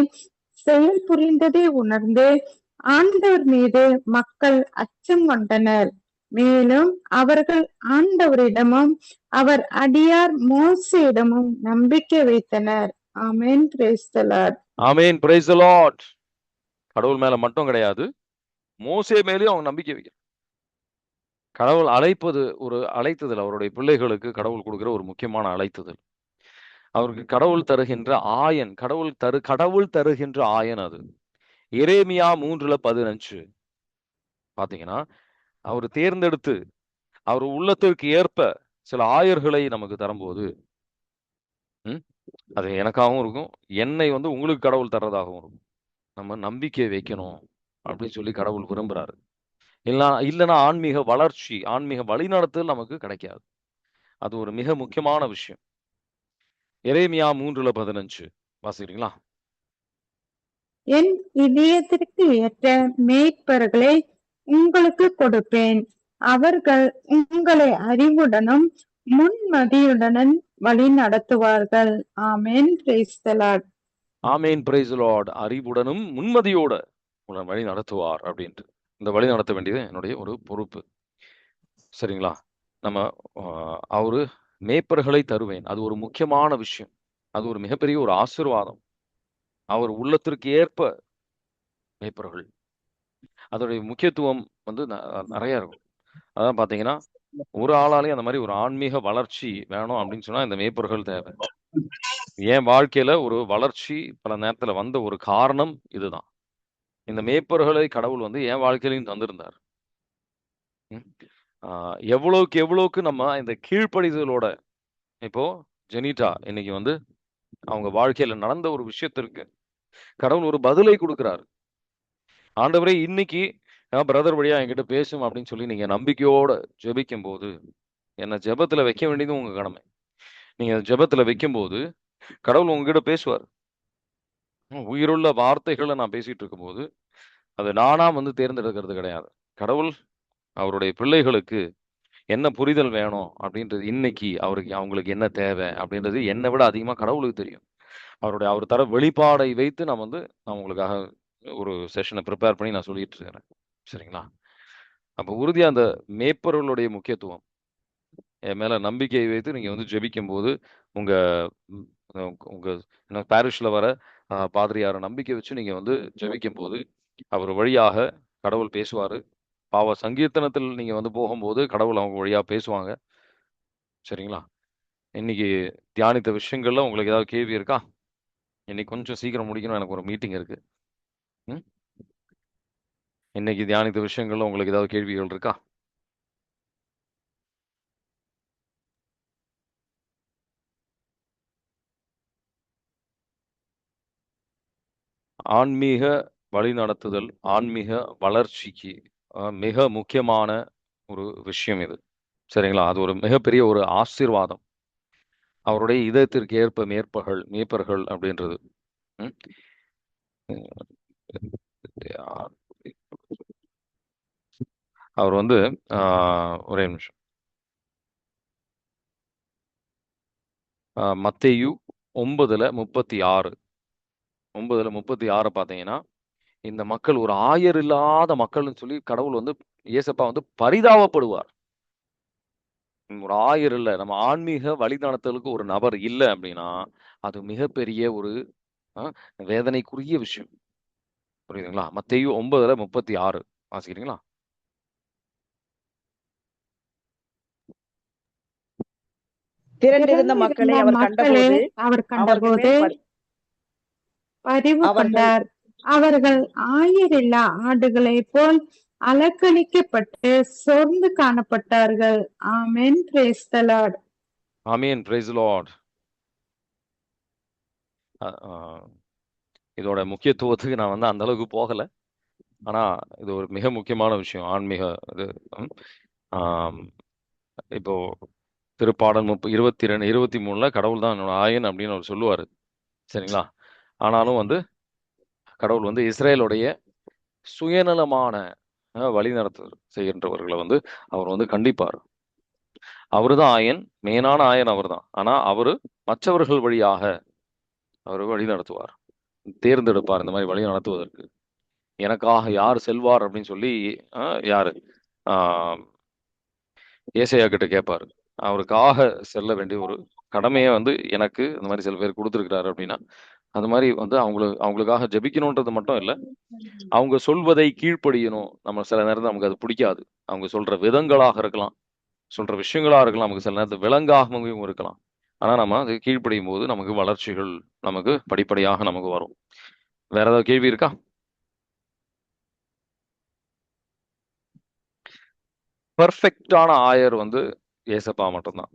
செயல் புரிந்ததை உணர்ந்து ஆண்டவர் மீது மக்கள் அச்சம் கொண்டனர். மேலும் அவர்கள் ஆண்டவரிடமும் அவர் அடியார் மோசேயிடமும் நம்பிக்கை வைத்தனர். ஆமென். Praise the lord. Amen. Praise the lord. கடவுள் மேல மட்டும் கிடையாது, மோசே மேலேயும் அவங்க நம்பிக்கை வைக்கிறாங்க. கடவுள் அழைப்பது ஒரு அழைத்துதல். அவருடைய பிள்ளைகளுக்கு கடவுள் கொடுக்கிற ஒரு முக்கியமான அழைத்துதல். அவருக்கு கடவுள் தருகின்ற ஆயன், கடவுள் தருகின்ற ஆயன் அது. எரேமியா 3:15 பாத்தீங்கன்னா, அவர் தேர்ந்தெடுத்து அவர் உள்ளத்திற்கு ஏற்ப சில ஆயர்களை நமக்கு தரும்போது அது எனக்காகவும் இருக்கும், என்னை வந்து உங்களுக்கு கடவுள் தர்றதாகவும் இருக்கும். நம்ம நம்பிக்கை வைக்கணும் அப்படின்னு சொல்லி கடவுள் விரும்புறாரு. இல்லைன்னா ஆன்மீக வளர்ச்சி, ஆன்மீக வழிநடத்தல் நமக்கு கிடைக்காது. அது ஒரு மிக முக்கியமான விஷயம். எரேமியா 3:15 வாசிக்கிறீங்களா? என் இதயத்திற்கு ஏற்ற மேய்ப்பர்களை உங்களுக்கு கொடுப்பேன். அவர்கள் உங்களை அறிவுடனும் முன்மதியுடனும் வழி நடத்துவார்கள். ஆமென். Praise the lord. Amen. Praise the lord. அறிவுடனும் முன்மதியோட உங்களை வழி நடத்துவார் அப்படின்ட்டு. இந்த வழி நடத்த வேண்டியது என்னுடைய ஒரு பொறுப்பு. சரிங்களா? நம்ம அவரு மேய்ப்பர்களை தருவேன். அது ஒரு முக்கியமான விஷயம். அது ஒரு மிகப்பெரிய ஒரு ஆசீர்வாதம். அவர் உள்ளத்திற்கு ஏற்ப மேய்ப்பர்கள். அதோடைய முக்கியத்துவம் வந்து நிறைய இருக்கும். அதான் பாத்தீங்கன்னா, ஒரு ஆளாலேயும் அந்த மாதிரி ஒரு ஆன்மீக வளர்ச்சி வேணும் அப்படின்னு சொன்னா இந்த மேய்ப்பர்கள் தேவை. என் வாழ்க்கையில ஒரு வளர்ச்சி பல நேரத்துல வந்த ஒரு காரணம் இதுதான். இந்த மேய்ப்பர்களை கடவுள் வந்து என் வாழ்க்கையிலையும் தந்திருந்தார். எவ்வளவுக்கு நம்ம இந்த கீழ்ப்படிதலோட, இப்போ ஜெனிட்டா இன்னைக்கு வந்து அவங்க வாழ்க்கையில நடந்த ஒரு விஷயத்திற்கு கடவுள் ஒரு பதிலை கொடுக்கிறாரு. ஆண்டவரே இன்னைக்கு பிரதர் வழியா என்கிட்ட பேசும் அப்படின்னு சொல்லி நீங்க நம்பிக்கையோட ஜெபிக்கும் போது, என்ன ஜெபத்துல வைக்க வேண்டியது உங்க கடமை. நீங்க ஜெபத்துல வைக்கும்போது கடவுள் உங்ககிட்ட பேசுவார். உயிருள்ள வார்த்தைகளை நான் பேசிட்டு இருக்கும்போது அது நானா வந்து தேர்ந்தெடுக்கிறது கிடையாது. கடவுள் அவருடைய பிள்ளைகளுக்கு என்ன புரிதல் வேணும் அப்படின்றது, இன்னைக்கு அவங்களுக்கு என்ன தேவை அப்படின்றது என்னை விட அதிகமா கடவுளுக்கு தெரியும். அவர் தர வெளிப்பாடை வைத்து நான் உங்களுக்காக ஒரு செஷனை ப்ரிப்பேர் பண்ணி நான் சொல்லிட்டு இருக்கிறேன். சரிங்களா? அப்போ உறுதியா அந்த மேய்ப்பர்களுடைய முக்கியத்துவம் என் மேல நம்பிக்கையை வைத்து நீங்க வந்து ஜெபிக்கும் போது உங்க ம், உங்க பாரிஷ்ல வர பாதிரியார நம்பிக்கை வச்சு நீங்க வந்து ஜெபிக்கும் போது அவர் வழியாக கடவுள் பேசுவாரு. பாவ சங்கீர்த்தனத்தில் நீங்க வந்து போகும்போது கடவுள் அவங்க வழியா பேசுவாங்க. சரிங்களா? இன்னைக்கு தியானித்த விஷயங்கள்ல உங்களுக்கு ஏதாவது கேள்வி இருக்கா? இன்னைக்கு கொஞ்சம் சீக்கிரம் முடிக்கணும், எனக்கு ஒரு மீட்டிங் இருக்கு. ம்? இன்னைக்கு தியானித்த விஷயங்கள்ல உங்களுக்கு ஏதாவது கேள்விகள் இருக்கா? ஆன்மீக வழிநடத்துதல், ஆன்மீக வளர்ச்சிக்கு மிக முக்கியமான ஒரு விஷயம் இது. சரிங்களா? அது ஒரு மிகப்பெரிய ஒரு ஆசீர்வாதம். அவருடைய இதயத்திற்கு ஏற்ப மேய்ப்பர்கள் அப்படின்றது. ம்? அவர் வந்து ஒரே நிமிஷம். மத்தேயு 9:36 பார்த்தீங்கன்னா, இந்த மக்கள் ஒரு ஆயர் இல்லாத மக்கள்னு சொல்லி கடவுள் வந்து இயேசப்பா வந்து பரிதாபப்படுவார். ஒரு ஆயர் இல்ல, நம்ம ஆன்மீக வழிநடத்தலுக்கு ஒரு நபர் இல்ல அப்படின்னா, அது மிகப்பெரிய ஒரு அ வேதனைக்குரிய விஷயம். புரியுதுங்களா? மத்தேயு 9:36 வாசிக்கிறீங்களா? திரண்டிருந்த மக்களை அவர் கண்டபோது அவர் அவர்கள் கண்டபோது மேல் பரிவு அவர்கள் கொண்டார். அவர்கள் ஆயரில்லா ஆடுகளைப் போல் அலக்களிக்கப்பட்டு சோர்ந்து காணப்பட்டார்கள். ஆமென். Praise the lord. Amen. Praise the lord. இதோட முக்கியத்துவத்துக்கு நான் வந்து அந்த அளவுக்கு போகல. ஆனா இது ஒரு மிக முக்கியமான விஷயம். ஆன்மீக இது. ம். ஆம். இப்போ திருப்பாடல் 22, 23ல கடவுள் தான் என்னோட ஆயன் அப்படின்னு அவர் சொல்லுவாரு. சரிங்களா? ஆனாலும் வந்து கடவுள் வந்து இஸ்ரேலுடைய சுயநலமான வழிநடத்துதல் செய்கின்றவர்களை வந்து அவர் வந்து கண்டிப்பார். அவருதான் ஆயன், மெயினான ஆயன் அவர்தான். ஆனா அவரு மற்றவர்கள் வழியாக அவர் வழி நடத்துவார், தேர்ந்தெடுப்பார் இந்த மாதிரி வழி நடத்துவதற்கு. எனக்காக யார் செல்வார் அப்படின்னு சொல்லி யாரு ஏசையா கிட்ட கேட்பாரு. அவருக்காக செல்ல வேண்டிய ஒரு கடமையை வந்து எனக்கு இந்த மாதிரி சில பேர் கொடுத்துருக்கிறாரு அப்படின்னா, அந்த மாதிரி வந்து அவங்களுக்காக ஜெபிக்கணுன்றது மட்டும் இல்லை, அவங்க சொல்வதை கீழ்ப்படியணும். நம்ம சில நேரத்தில் நமக்கு அது பிடிக்காது. அவங்க சொல்ற விதங்களாக இருக்கலாம், சொல்ற விஷயங்களா இருக்கலாம், நமக்கு சில நேரத்தில் விலங்காகவும் இருக்கலாம். ஆனா நம்ம அது கீழ்ப்படியும் போது நமக்கு வளர்ச்சிகள் நமக்கு படிப்படியாக நமக்கு வரும். வேற ஏதாவது கேள்வி இருக்கா? பெர்ஃபெக்டான ஆயர் வந்து ஏசப்பா மட்டும்தான்.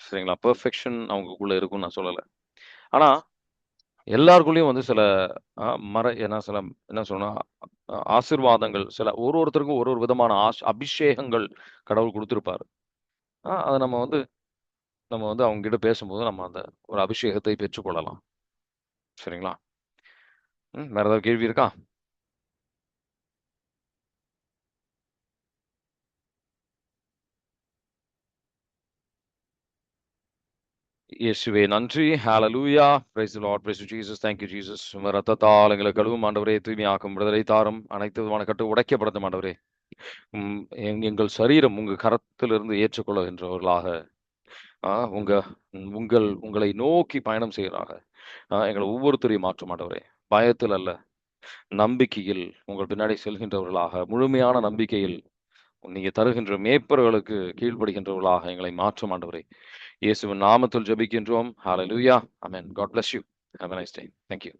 சரிங்களா? பெர்ஃபெக்ஷன் அவங்களுக்குள்ள இருக்கும்னு நான் சொல்லலை. ஆனா எல்லாருக்குள்ளயும் வந்து சில என்ன சொல்லணும், ஆசீர்வாதங்கள், சில ஒருத்தருக்கும் ஒரு விதமான அபிஷேகங்கள் கடவுள் கொடுத்திருப்பாரு. அதை நம்ம வந்து அவங்க கிட்ட பேசும்போது நம்ம அந்த ஒரு அபிஷேகத்தை பெற்றுக்கொள்ளலாம். சரிங்களா? வேற ஏதாவது கேள்வி இருக்கா? இயேசுவே நன்றி. ஹalleluya. Praise the Lord. Praise to Jesus. Thank you Jesus. உமது ரத்தத்தால் எங்களை கழுவும் ஆண்டவரே, தூய்மையாக்கும் விடுதலை தாரும், அனைத்து விதமான கட்டு உடைக்கப்படட்டும் ஆண்டவரே. எங்கள் சரீரம் உங்க கரத்திலிருந்து ஏற்றுக்கொள்ளுகின்றவர்களாக உங்க உங்களை நோக்கி பயணம் செய்கிறாங்க. எங்களை ஒவ்வொருத்தரையும் மாற்ற மாட்டவரே, பயத்தில் அல்ல, நம்பிக்கையில் உங்கள் பின்னாடி செல்கின்றவர்களாக, முழுமையான நம்பிக்கையில் நீங்க தருகின்ற மேய்ப்பர்களுக்கு கீழ்ப்படுகின்றவர்களாக எங்களை மாற்ற மாட்டவரே. இயேசுவின் நாமத்தில் ஜெபிக்கின்றோம். ஹalleluya. Amen. God bless you. Have a nice day. Thank you.